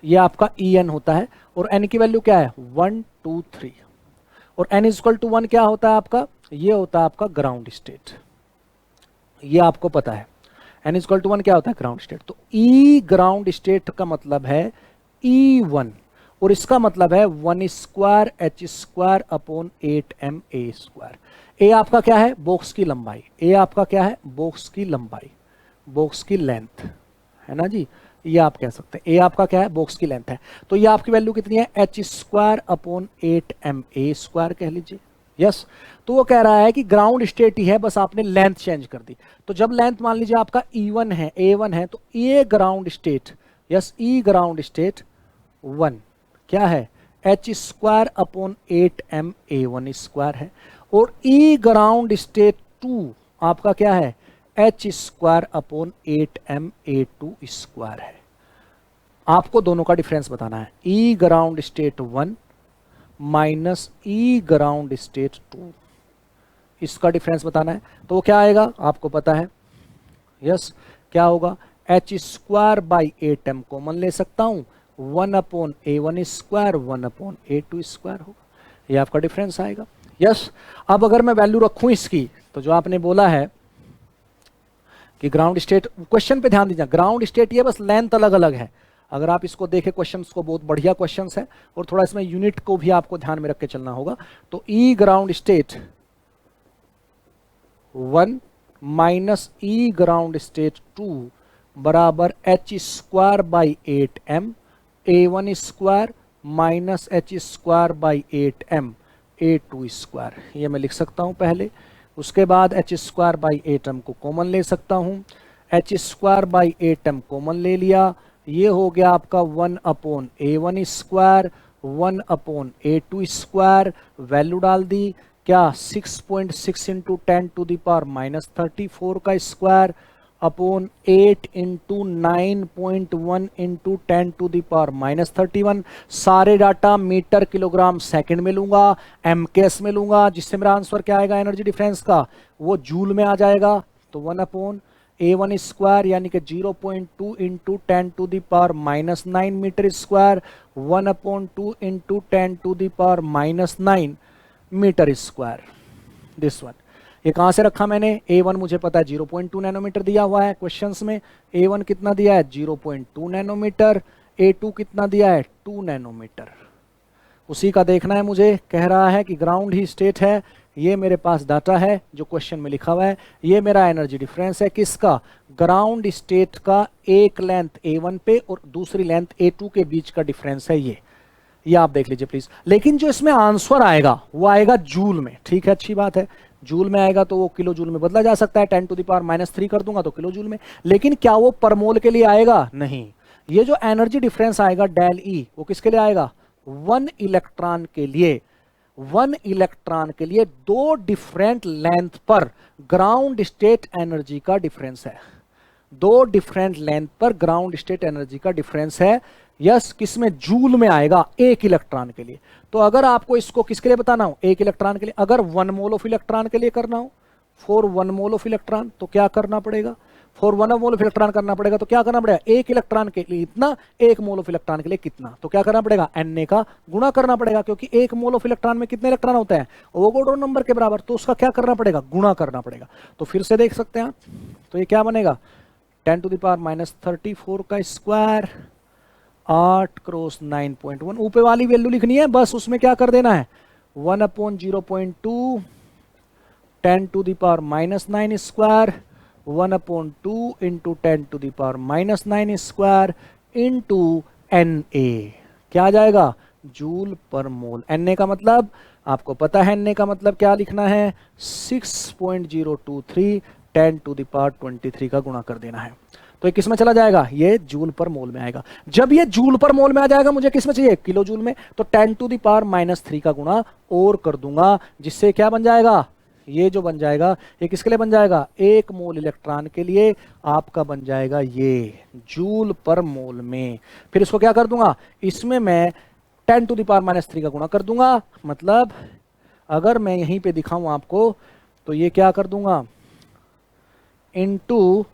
ये आपका ई एन होता है। और एन की वैल्यू क्या है 1 2 3, और एन इज इक्वल टू 1 क्या होता है आपका, ये होता है आपका ग्राउंड स्टेट, ये आपको पता है। एन इज इक्वल टू 1 क्या होता है ग्राउंड स्टेट। तो ई ग्राउंड स्टेट का मतलब है E1, और इसका मतलब है 1 square H square upon 8ma square. ए आपका क्या है बॉक्स की लंबाई, ए आपका क्या है बॉक्स की लंबाई, बॉक्स की लेंथ है ना जी, ये आप कह सकते हैं। ए आपका क्या है बॉक्स की लेंथ है। तो ये आपकी वैल्यू कितनी है H square upon 8ma square कह लीजिए। यस, तो वो कह रहा है कि ग्राउंड स्टेट ही है, बस आपने लेंथ चेंज कर दी। तो जब लेंथ मान लीजिए आपका E1 है, A1 है, तो ए ग्राउंड स्टेट, यस ई ग्राउंड स्टेट 1 क्या है H square upon 8ma1 square है, और ई ग्राउंड स्टेट 2 आपका क्या है H square upon 8ma2 square है। आपको दोनों का डिफरेंस बताना है, ई ग्राउंड स्टेट 1 माइनस ई ग्राउंड स्टेट 2, इसका डिफरेंस बताना है। तो वो क्या आएगा आपको पता है, यस क्या होगा H square by 8m common ले सकता हूं, 1 अपॉन A1 स्क्वायर 1 अपॉन A2 स्क्वायर होगा, ये आपका डिफरेंस आएगा। यस, अब अगर मैं वैल्यू रखूं इसकी, तो जो आपने बोला है कि ग्राउंड स्टेट, क्वेश्चन पे ध्यान दीजिए, ग्राउंड स्टेट ये बस लेंथ अलग अलग है। अगर आप इसको देखें क्वेश्चंस को, बहुत बढ़िया क्वेश्चंस है, और थोड़ा इसमें यूनिट को भी आपको ध्यान में रख के चलना होगा। तो ई ग्राउंड स्टेट 1 माइनस ई ग्राउंड स्टेट 2 बराबर H square by 8m A1 square minus H square by 8m A2 square, ये मैं लिख सकता हूं पहले। उसके बाद एच स्क्वायर बाई 8m को कॉमन ले सकता हूं, H square by 8m common ले लिया, ये हो गया आपका 1 अपॉन A1 स्क्वायर 1 अपॉन A2 स्क्वायर, वैल्यू डाल दी क्या 6.6 into 10 to the power minus 34 का square upon 8 into 9.1 into 10 to the power minus 31। सारे डाटा मीटर किलोग्राम सेकंड में लूंगा, MKS में लूंगा, जिससे मेरा आंसर क्या आएगा एनर्जी डिफरेंस का, वो जूल में आ जाएगा। तो 1 अपॉन A1 स्क्वायर यानी कि 0.2 into 10 to the power minus 9 metre square, 1 अपॉन 2 into 10 to the power minus 9 metre square, this one. ये कहां से रखा मैंने, A1 मुझे पता है 0.2 नैनोमीटर दिया हुआ है क्वेश्चंस में, A1 कितना दिया है 0.2 नैनोमीटर, A2 कितना दिया है 2 नैनोमीटर, उसी का देखना है मुझे। कह रहा है कि ग्राउंड ही स्टेट है, ये मेरे पास डाटा है जो क्वेश्चन में लिखा हुआ है, ये मेरा एनर्जी डिफरेंस है किसका, ग्राउंड स्टेट का, एक लेंथ A1 पे और दूसरी लेंथ A2 के बीच का डिफरेंस है ये आप देख लीजिए प्लीज। लेकिन जो इसमें आंसर आएगा वो आएगा जूल में, ठीक है अच्छी बात है, जूल में आएगा तो वो किलो जूल में बदला जा सकता है, 10 टू द पावर माइनस 3 कर दूंगा तो किलो जूल में। लेकिन क्या वो पर मोल के लिए आएगा, नहीं। ये जो एनर्जी डिफरेंस आएगा डेल ई, वो किसके लिए आएगा 1 इलेक्ट्रॉन के लिए, 1 इलेक्ट्रॉन के लिए 2 डिफरेंट लेंथ पर ग्राउंड स्टेट एनर्जी का डिफरेंस है, 2 डिफरेंट लेंथ पर ग्राउंड स्टेट एनर्जी का डिफरेंस है। यस, किसमें जूल में आएगा 1 इलेक्ट्रॉन के लिए। तो अगर आपको इसको किसके लिए बताना हो 1 इलेक्ट्रॉन के लिए, अगर 1 मोल ऑफ इलेक्ट्रॉन के लिए करना हो, फॉर 1 मोल ऑफ इलेक्ट्रॉन, तो क्या करना पड़ेगा, फॉर 1 मोल ऑफ इलेक्ट्रॉन करना पड़ेगा, तो क्या करना पड़ेगा 1 इलेक्ट्रॉन के लिए इतना, 1 मोल ऑफ इलेक्ट्रॉन के लिए कितना, तो क्या करना पड़ेगा Na का गुणा करना पड़ेगा, क्योंकि 1 मोल ऑफ इलेक्ट्रॉन में कितने इलेक्ट्रॉन होते हैं ओवोगाड्रो नंबर के बराबर, तो उसका क्या करना पड़ेगा गुणा करना पड़ेगा। तो फिर से देख सकते हैं आप, तो ये क्या बनेगा 10 टू द पावर माइनस 34 का स्क्वायर 8 क्रॉस 9.1, ऊपर वाली वैल्यू लिखनी है बस, उसमें क्या कर देना है 1 अपॉन 0.2 10 to the power minus 9 square 1 अपॉन 2 into 10 to the power minus 9 square into Na, क्या आ जाएगा जूल पर मोल। Na का मतलब आपको पता है, Na का मतलब क्या लिखना है 6.023 10 टू द पावर 23 का गुणा कर देना है। तो ये किस में चला जाएगा, ये जूल पर मोल में आएगा। जब ये जूल पर मोल में आ जाएगा, मुझे किस में चाहिए किलो जूल में, तो 10 टू द पावर माइनस 3 का गुणा और कर दूंगा, जिससे क्या बन जाएगा, ये जो बन जाएगा ये किसके लिए बन जाएगा 1 मोल इलेक्ट्रॉन के लिए आपका बन जाएगा ये जूल पर मोल में। फिर इसको क्या कर दूंगा, इसमें मैं 10 टू द पावर माइनस 3 का गुणा कर दूंगा, मतलब अगर मैं यहीं पे दिखाऊं आपको तो ये क्या कर दूंगा इंटू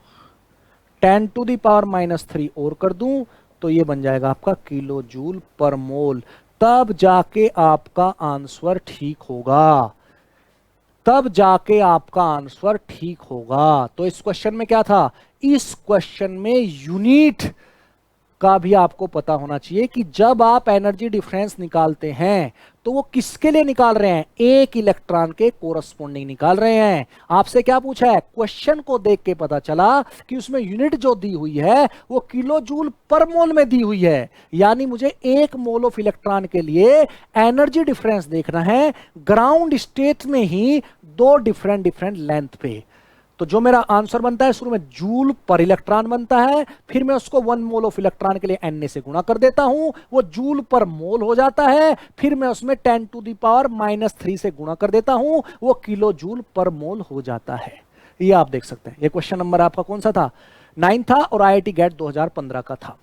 10⁻³ और कर दूं तो ये बन जाएगा आपका किलो जूल पर मोल। तब जाके आपका आंसर ठीक होगा, तब जाके आपका आंसर ठीक होगा। तो इस क्वेश्चन में क्या था, इस क्वेश्चन में यूनिट का भी आपको पता होना चाहिए कि जब आप एनर्जी डिफरेंस निकालते हैं तो वो किसके लिए निकाल रहे हैं, एक इलेक्ट्रॉन के कोरस्पोंडिंग निकाल रहे हैं। आपसे क्या पूछा है, क्वेश्चन को देख के पता चला कि उसमें यूनिट जो दी हुई है वो किलो जूल पर मोल में दी हुई है, यानी मुझे 1 मोल ऑफ इलेक्ट्रॉन के लिए एनर्जी डिफरेंस देखना है ग्राउंड स्टेट में ही 2 डिफरेंट लेंथ पे। तो जो मेरा आंसर बनता है शुरू में जूल पर इलेक्ट्रॉन बनता है, फिर मैं उसको 1 मोल ऑफ इलेक्ट्रॉन के लिए Na से गुणा कर देता हूं, वो जूल पर मोल हो जाता है, फिर मैं उसमें 10⁻³ से गुणा कर देता हूं, वो किलो जूल पर मोल हो जाता है। ये आप देख सकते हैं। ये क्वेश्चन नंबर आपका कौन सा था, 9 था और IIT GAT 2015 का था।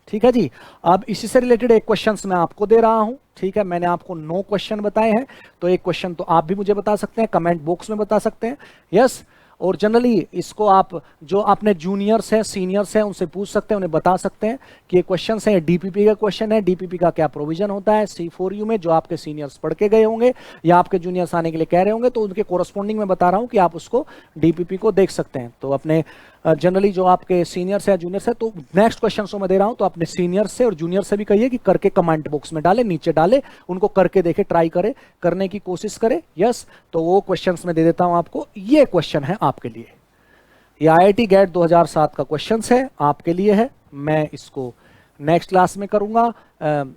ठीक है जी। अब इसी से रिलेटेड एक क्वेश्चन मैं आपको दे रहा हूं। ठीक है, मैंने आपको 9 क्वेश्चन बताए हैं, तो एक क्वेश्चन तो आप भी मुझे बता सकते हैं, कमेंट बॉक्स में बता सकते हैं। यस, और जनरली इसको आप जो अपने जूनियर्स हैं, सीनियर्स हैं, उनसे पूछ सकते हैं, उन्हें बता सकते हैं कि ये क्वेश्चन है, डीपीपी का क्वेश्चन है, डीपीपी का क्या प्रोविजन होता है C4U में, जो आपके सीनियर्स पढ़ के गए होंगे या आपके जूनियर्स आने के लिए कह रहे होंगे, तो उनके कोरस्पोंडिंग में बता रहा हूं कि आप उसको डीपीपी को देख सकते हैं। तो अपने जनरली जो आपके सीनियर्स है, जूनियर्स है, तो नेक्स्ट क्वेश्चन मैं दे रहा हूं, तो अपने सीनियर से और जूनियर से भी कहिए कि करके कमेंट बॉक्स में डाले, नीचे डाले, उनको करके देखे, ट्राई करे, करने की कोशिश करे। यस, तो वो क्वेश्चंस मैं दे देता हूं आपको। ये क्वेश्चन है आपके लिए, ये IIT GAT 2007 का क्वेश्चन है, आपके लिए है। मैं इसको नेक्स्ट क्लास में करूंगा।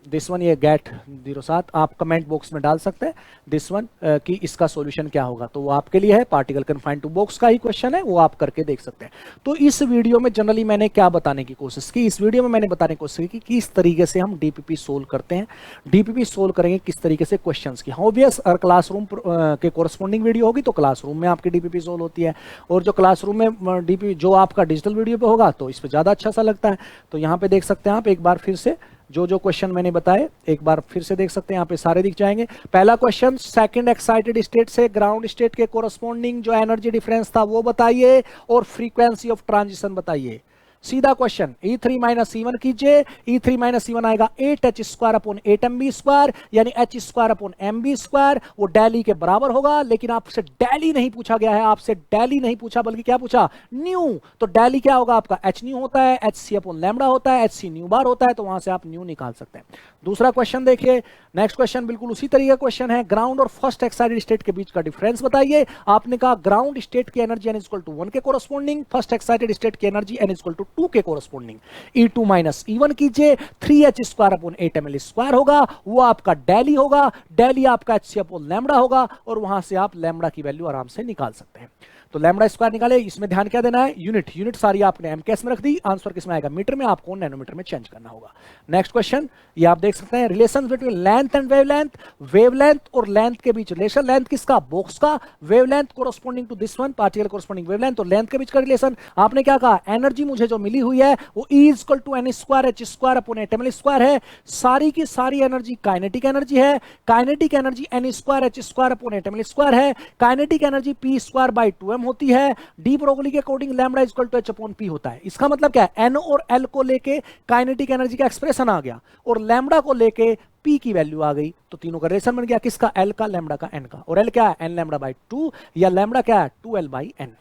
दिस वन, ये GAT 07 आप कमेंट बॉक्स में डाल सकते हैं दिस वन कि इसका सॉल्यूशन क्या होगा, तो वो आपके लिए है। पार्टिकल कन्फाइंड टू बॉक्स का ही क्वेश्चन है, वो आप करके देख सकते हैं। तो इस वीडियो में जनरली मैंने क्या बताने की कोशिश की, इस वीडियो में मैंने बताने की कोशिश की कि किस तरीके से हम डीपीपी सोल्व करते हैं, डीपीपी सोल्व करेंगे किस तरीके से क्वेश्चंस की। हाँ ऑब्वियस, अगर क्लासरूम के कोरस्पोंडिंग वीडियो होगी तो क्लासरूम में आपकी डीपीपी सोल्व होती है, और जो क्लासरूम में डीपीपी जो आपका डिजिटल वीडियो पे होगा तो इस पर ज्यादा अच्छा सा लगता है। तो यहाँ पे देख सकते हैं आप, एक बार फिर से जो जो क्वेश्चन मैंने बताए एक बार फिर से देख सकते हैं, यहाँ पे सारे दिख जाएंगे। पहला क्वेश्चन, सेकंड एक्साइटेड स्टेट से ग्राउंड स्टेट के कोरस्पोंडिंग जो एनर्जी डिफरेंस था वो बताइए और फ्रीक्वेंसी ऑफ ट्रांजिशन बताइए। सीधा क्वेश्चन, E3 माइनस E1 कीजिए, E3 माइनस E1 आएगा 8h² अपॉन 8mb², यानी h² अपॉन mb², वो डेली के बराबर होगा। लेकिन आपसे डेली नहीं पूछा गया है, आपसे डेली नहीं पूछा बल्कि क्या पूछा, न्यू। तो डेली क्या होगा आपका, h न्यू होता है, hc अपॉन लैम्डा होता है, hc न्यू बार होता है, तो वहां से आप न्यू निकाल सकते हैं। दूसरा क्वेश्चन देखिए, नेक्स्ट क्वेश्चन बिल्कुल उसी तरीके का क्वेश्चन है, ग्राउंड और फर्स्ट एक्साइटेड स्टेट के बीच का डिफरेंस बताइए। आपने कहा ग्राउंड स्टेट की एनर्जी n=1 के कोरस्पोंडिंग, फर्स्ट एक्साइटेड स्टेट की एनर्जी n=2 के कोरस्पोंडिंग। E2 माइनस E1 कीजिए, 3h² अपॉन 8ml² होगा, वो आपका डेली होगा, डेली आपका hc अपॉन लैम्डा होगा, और वहां से आप लैम्डा की वैल्यू आराम से निकाल सकते हैं। तो लैम्डा स्क्वायर निकाले, इसमें ध्यान क्या देना है, यूनिट, यूनिट सारी आपने एमकेएस में रख दी, आंसर किसमें आएगा, मीटर में, आपको नैनोमीटर में चेंज करना होगा। नेक्स्ट क्वेश्चन, ये आप देख सकते हैं, relation between length and wavelength, wavelength और लेंथ के बीच रिलेशन, लेंथ किसका, बॉक्स का, wavelength corresponding to this one, particle corresponding wavelength, और लेंथ के बीच का रिलेशन। आपने क्या कहा, एनर्जी मुझे जो मिली हुई है वो E=n² h² अपॉन 8ml² है। सारी की सारी एनर्जी काइनेटिक एनर्जी है, kinetic energy n² h² upon 8ml² है, काइनेटिक एनर्जी p²/2m होती है। डी ब्रोगली के according lambda h upon p होता है। इसका मतलब क्या है, n और l को लेके काइनेटिक एनर्जी का एक्सप्रेशन आ गया, और लैम्डा को लेके p की वैल्यू आ गई, तो तीनों का रिलेशन बन गया, किसका, l का, लैम्डा का, n का। और l क्या है, n λ/2, या लैम्डा क्या है, 2l/n।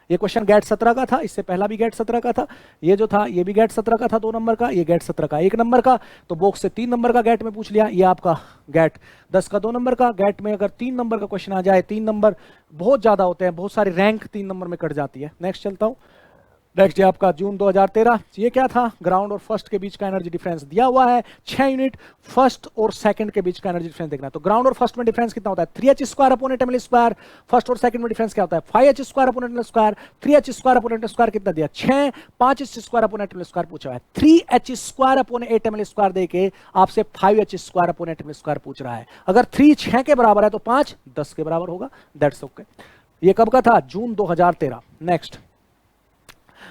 ये क्वेश्चन GAT 17 का था, इससे पहला भी GAT 17 का था, ये जो था ये भी GAT 17 का था 2 नंबर का, ये GAT 17 का 1 नंबर का। तो बॉक्स से 3 नंबर का GAT में पूछ लिया, ये आपका GAT 10 का 2 नंबर का। GAT में अगर 3 नंबर का क्वेश्चन आ जाए, 3 नंबर बहुत ज्यादा होते हैं, बहुत सारी रैंक 3 नंबर में कट जाती है। नेक्स्ट चलता हूं, नेक्स्ट है आपका जून 2013। ये क्या था, ग्राउंड और फर्स्ट के बीच का एनर्जी डिफरेंस दिया हुआ है 6 यूनिट, फर्स्ट और सेकंड के बीच का एनर्जी डिफरेंस देखना है। तो ग्राउंड और फर्स्ट में डिफरेंस कितना होता है, 3h² अपॉन 8ml², फर्स्ट और सेकंड में डिफरेंस क्या होता है, 5h² upon 8ml², 3h² upon 8ml² कितना दिया, 6, 5h² अपॉन 8ml² पूछा है, 3h² अपॉन 8ml² देके आपसे 5h² अपॉन 8ml² पूछ रहा है। अगर 3 6 के बराबर है तो 5 10 के बराबर होगा, दैट्स ओके। ये कब का था, जून 2013। नेक्स्ट,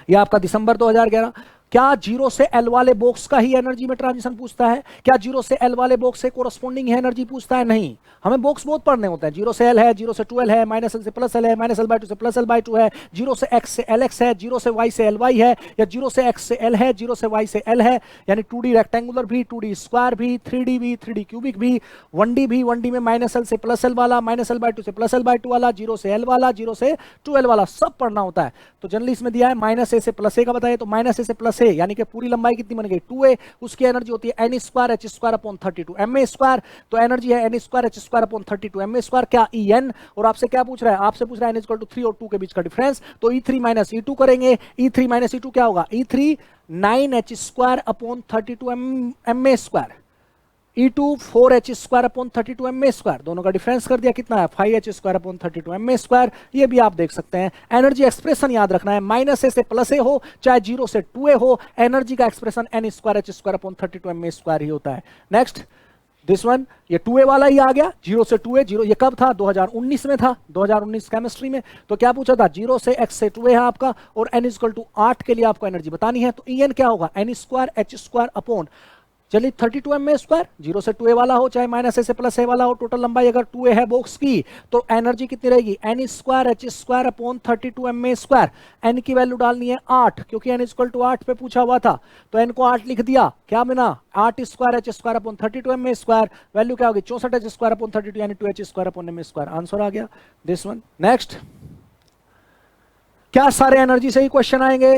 ये आपका दिसंबर 2011। क्या जीरो से एल वाले बॉक्स का ही एनर्जी में ट्रांजिशन पूछता है? क्या जीरो से एल वाले बॉक्स से कोरस्पोंडिंग एनर्जी पूछता है? नहीं, हमें बॉक्स बहुत पढ़ने होते हैं। जीरो से एल है, जीरो से 2l है, माइनस एल से प्लस एल है, माइनस एल बाई 2 से प्लस एल बाई 2 है, जीरो से एक्स से एल एक्स है, जीरो से वाई से एल वाई है, या जीरो से एक्स से एल है, जीरो से वाई से एल है। यानी 2D रेक्टेंगुलर भी, 2D स्क्वायर भी, 3D भी, 3D क्यूबिक भी, 1D भी, 1D में माइनस एल से प्लस एल वाला, माइनस एल बाई 2 से प्लस एल बाई 2 वाला, जीरो से एल वाला, जीरो से 2l वाला, सब पढ़ना होता है। तो जनरली इसमें दिया है माइनस ए से प्लस ए का बताइए, तो माइनस ए से प्लस ए यानी कि पूरी लंबाई कितनी बन गई 2a, उसकी एनर्जी होती है n square h square upon 32 ma square, तो एनर्जी है n square h square upon 32 ma square, क्या En, और आपसे क्या पूछ रहा है? आपसे पूछ रहा है n इक्वल टू 3 और 2 के बीच का डिफरेंस, तो E3 माइनस E2 करेंगे, E3 माइनस E2 क्या होगा? E3 9h square upon 32 ma square, E2 4h square upon 32 ma square, दोनों का डिफरेंस कर दिया, कितना है 5h square upon 32 ma square. ये भी आप देख सकते हैं। एनर्जी एक्सप्रेशन याद रखना है, माइनस ए से प्लस ए हो चाहे जीरो से 2a हो, एनर्जी का expression n square h square upon 32 ma square ही होता है। नेक्स्ट दिस वन, ये 2a वाला ही आ गया, जीरो से 2a, जीरो ये कब था? 2019 में था, 2019 केमिस्ट्री में। तो क्या पूछा था? जीरो से x से 2a है आपका, और n इक्वल टू 8 के लिए आपको एनर्जी बतानी है, तो En क्या होगा? n square h square upon, चलिए 32 ma स्क्वायर, जीरो से 2a वाला हो चाहे माइनस ए से प्लस ए वाला हो, टोटल लंबाई अगर 2a है बॉक्स की, तो एनर्जी कितनी रहेगी? n square h square upon 32 ma square. n की वैल्यू डालनी है 8, क्योंकि n इक्वल टू 8 पे पूछा हुआ था, तो n को 8 लिख दिया, क्या बना? 8 square h square upon 32 ma square, value क्या होगी? 64 h स्क्वायर अपॉन 32 यानी 2h square upon ma square. Answer आ गया दिस वन। नेक्स्ट, क्या सारे एनर्जी से ही क्वेश्चन आएंगे?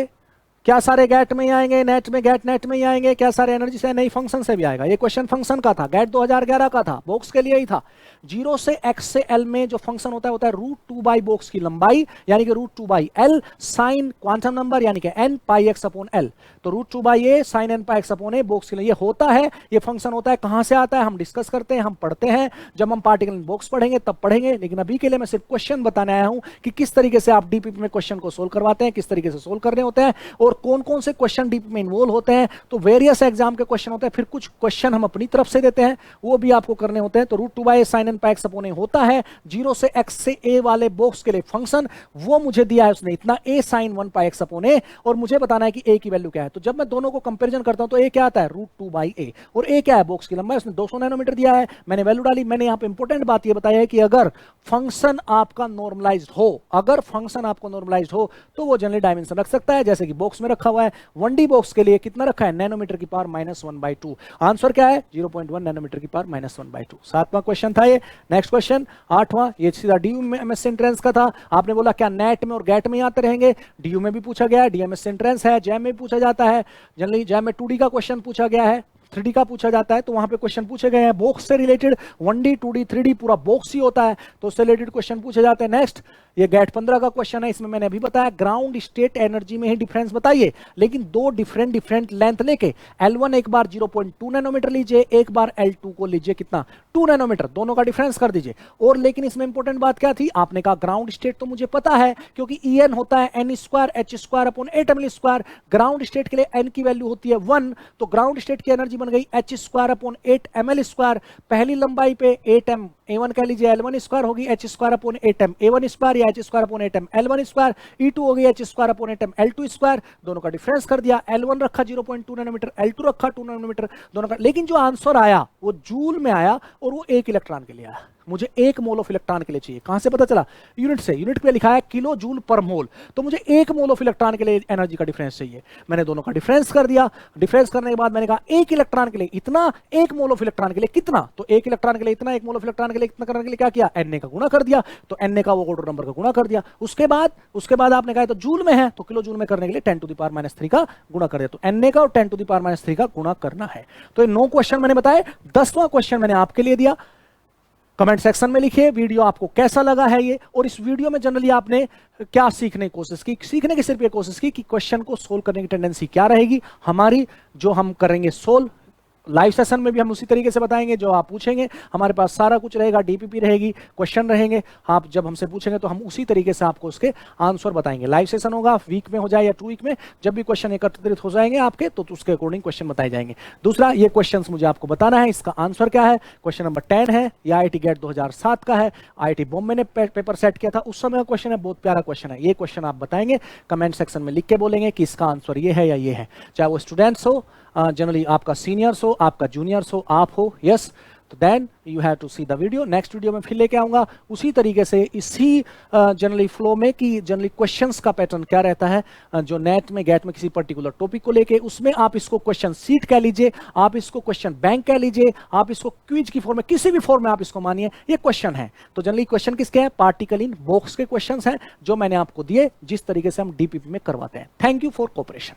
क्या सारे गेट में ही आएंगे? नेट में, गेट नेट में ही आएंगे? क्या सारे एनर्जी से? नहीं, फंक्शन से भी आएगा। ये क्वेश्चन फंक्शन का था, गेट 2011 का था, बॉक्स के लिए ही था। जीरो से एक्स से एल में जो फंक्शन होता है रूट 2 बाई बॉक्स की लंबाई, यानी कि root 2 by L sine quantum number यानी कि n pi x upon L, तो root 2 by a sine n pi x upon a box के लिए ये होता है। ये फंक्शन होता है, कहां से आता है हम डिस्कस करते हैं, हम पढ़ते हैं, जब हम पार्टिकल इन बॉक्स पढ़ेंगे तब पढ़ेंगे। लेकिन अभी के लिए मैं सिर्फ क्वेश्चन बताने आया हूं कि किस तरीके से आप डीपीपी में क्वेश्चन को सोल्व करवाते हैं, किस तरीके से सोल्व करने होते हैं, और कौन कौन से क्वेश्चन डीपी में इन्वॉल्व होते हैं। तो वेरियस एग्जाम के क्वेश्चन होते हैं, फिर कुछ क्वेश्चन हम अपनी तरफ से देते हैं, वो भी आपको करने होते हैं। तो root 2 by a sine n pi x upon a होता है। जीरो से एक्स से ए वाले बॉक्स के लिए फंक्शन वो मुझे दिया है उसने इतना, ए साइन 1 पाई एक्स अपॉन ए, और मुझे बताना है कि ए की वैल्यू क्या है। तो जब मैं दोनों को कंपैरिजन करता हूं तो ए क्या आता है? रूट 2 बाई ए, और ए क्या है? बॉक्स की लंबाई, उसने 200 नैनोमीटर दिया है, मैंने वैल्यू डाली। मैंने यहां पे इंपॉर्टेंट बात ये बताया है कि अगर फंक्शन आपका नॉर्मलाइज्ड हो, अगर फंक्शन आपको नॉर्मलाइज्ड हो तो वो जनरली डायमेंशन रख सकता है, जैसे कि बॉक्स में रखा हुआ है। 1D बॉक्स के लिए कितना रखा है? नैनोमीटर की पावर -1/2। आंसर क्या है? 0.1 नैनोमीटर की पावर -1/2। 7वां क्वेश्चन था ये। नेक्स्ट क्वेश्चन 8वां, ये सीधा डीयू में एमएस एंट्रेंस का था। आपने बोला क्या नेट में और गेट में आते रहेंगे? डीयू में भी पूछा गया है, डीएमएस एंट्रेंस है, जैम में भी पूछा जाता है। जनरली जैम में 2D का क्वेश्चन पूछा गया है, 3D का पूछा जाता है, तो वहां पे क्वेश्चन पूछे गए हैं बॉक्स से रिलेटेड। 1D 2D 3D पूरा बॉक्स ही होता है, तो उससे रिलेटेड क्वेश्चन पूछे जाते हैं। नेक्स्ट, ये गेट 15 का क्वेश्चन है, इसमें मैंने अभी बताया ग्राउंड स्टेट एनर्जी में ही डिफरेंस बताइए, लेकिन दो डिफरेंट लेंथ लेके। L1 एक बार 0.2 नैनोमीटर लीजिए, एक बार L2 को लीजिए कितना? 2 नैनोमीटर, दोनों का डिफरेंस कर दीजिए। और लेकिन इसमें इंपॉर्टेंट बात क्या थी? आपने कहा ग्राउंड स्टेट तो मुझे पता है, क्योंकि En होता है n square h square upon 8ml square. Ground state के लिए n की वैल्यू होती है 1, तो ग्राउंड स्टेट की एनर्जी बन गई h square upon 8ml square. पहली लंबाई पे 8m A1 कह लीजिए, L1 स्क्वायर होगी h square upon 8m A1 square, या h square upon 8m L1 square. E2 होगी h square upon 8m L2 square. दोनों का डिफरेंस कर दिया, L1 रखा 0.2 नैनोमीटर, L2 रखा 2 नैनोमीटर, दोनों का। लेकिन जो आंसर आया वो जूल में आया, और वो 1 इलेक्ट्रॉन के लिए आया। मुझे 1 मोल ऑफ इलेक्ट्रॉन के लिए चाहिए। कहां से पता चला? यूनिट से। यूनिट पे लिखा है किलो जूल पर मोल, तो मुझे 1 मोल ऑफ इलेक्ट्रॉन के लिए एनर्जी का डिफरेंस चाहिए। मैंने दोनों का डिफरेंस कर दिया। डिफरेंस करने के बाद मैंने कहा 1 इलेक्ट्रॉन के लिए इतना, 1 मोल ऑफ इलेक्ट्रॉन के लिए कितना, तो 1 इलेक्ट्रॉन के लिए इतना, 1 मोल ऑफ इलेक्ट्रॉन के लिए इतना करने के लिए क्या किया? Na का गुणा कर दिया, तो Na का वो ऑर्डर नंबर का गुणा कर दिया। उसके बाद आपने कहा तो जूल में है, तो किलो जूल में करने के लिए 10 टू द पावर -3 का गुणा कर दिया। तो Na का और 10 टू द पावर -3 का गुणा करना है। तो ये 9 क्वेश्चन मैंने बताए। 10वां क्वेश्चन मैंने आपके लिए दिया। कमेंट सेक्शन में लिखिए वीडियो आपको कैसा लगा है ये, और इस वीडियो में जनरली आपने क्या सीखने की कोशिश की। सीखने की सिर्फ ये कोशिश की कि क्वेश्चन को सोल्व करने की टेंडेंसी क्या रहेगी हमारी, जो हम करेंगे सोल्व लाइव सेशन में भी हम उसी तरीके से बताएंगे, जो आप पूछेंगे हमारे पास सारा कुछ रहेगा, डीपीपी रहेगी, क्वेश्चन रहेंगे, आप जब हमसे पूछेंगे तो हम उसी तरीके से आपको उसके आंसर बताएंगे। लाइव सेशन होगा, वीक में हो जाए या 2 वीक में, जब भी क्वेश्चन एकत्रित हो जाएंगे आपके तो उसके अकॉर्डिंग क्वेश्चन बताए जाएंगे। दूसरा, ये क्वेश्चन मुझे आपको बताना है इसका आंसर क्या है। क्वेश्चन नंबर 10 है, ये IIT गेट 2007 का है, IIT बॉम्बे ने पेपर सेट किया था, उस समय का क्वेश्चन है, बहुत प्यारा क्वेश्चन है। ये क्वेश्चन आप बताएंगे, कमेंट सेक्शन में लिख के बोलेंगे कि इसका आंसर ये है या ये है, चाहे वो स्टूडेंट्स हो, जनरली आपका सीनियर्स हो, आपका जूनियर्स हो, आप हो, यस। तो then you have to see the video. Next video में फिर लेके आऊंगा उसी तरीके से, इसी जनरली फ्लो में कि जनरली क्वेश्चंस का पैटर्न क्या रहता है, जो नेट में गेट में किसी पर्टिकुलर टॉपिक को लेके, उसमें आप इसको क्वेश्चन सीट कह लीजिए, आप इसको क्वेश्चन बैंक कह लीजिए, आप इसको क्विज की फॉर्म में, किसी भी फॉर्म में आप इसको मानिए, ये क्वेश्चन है। तो जनरली क्वेश्चन किसके हैं, पार्टिकल इन बॉक्स के क्वेश्चन हैं, जो मैंने आपको दिए, जिस तरीके से हम डीपीपी में करवाते हैं। Thank you for cooperation.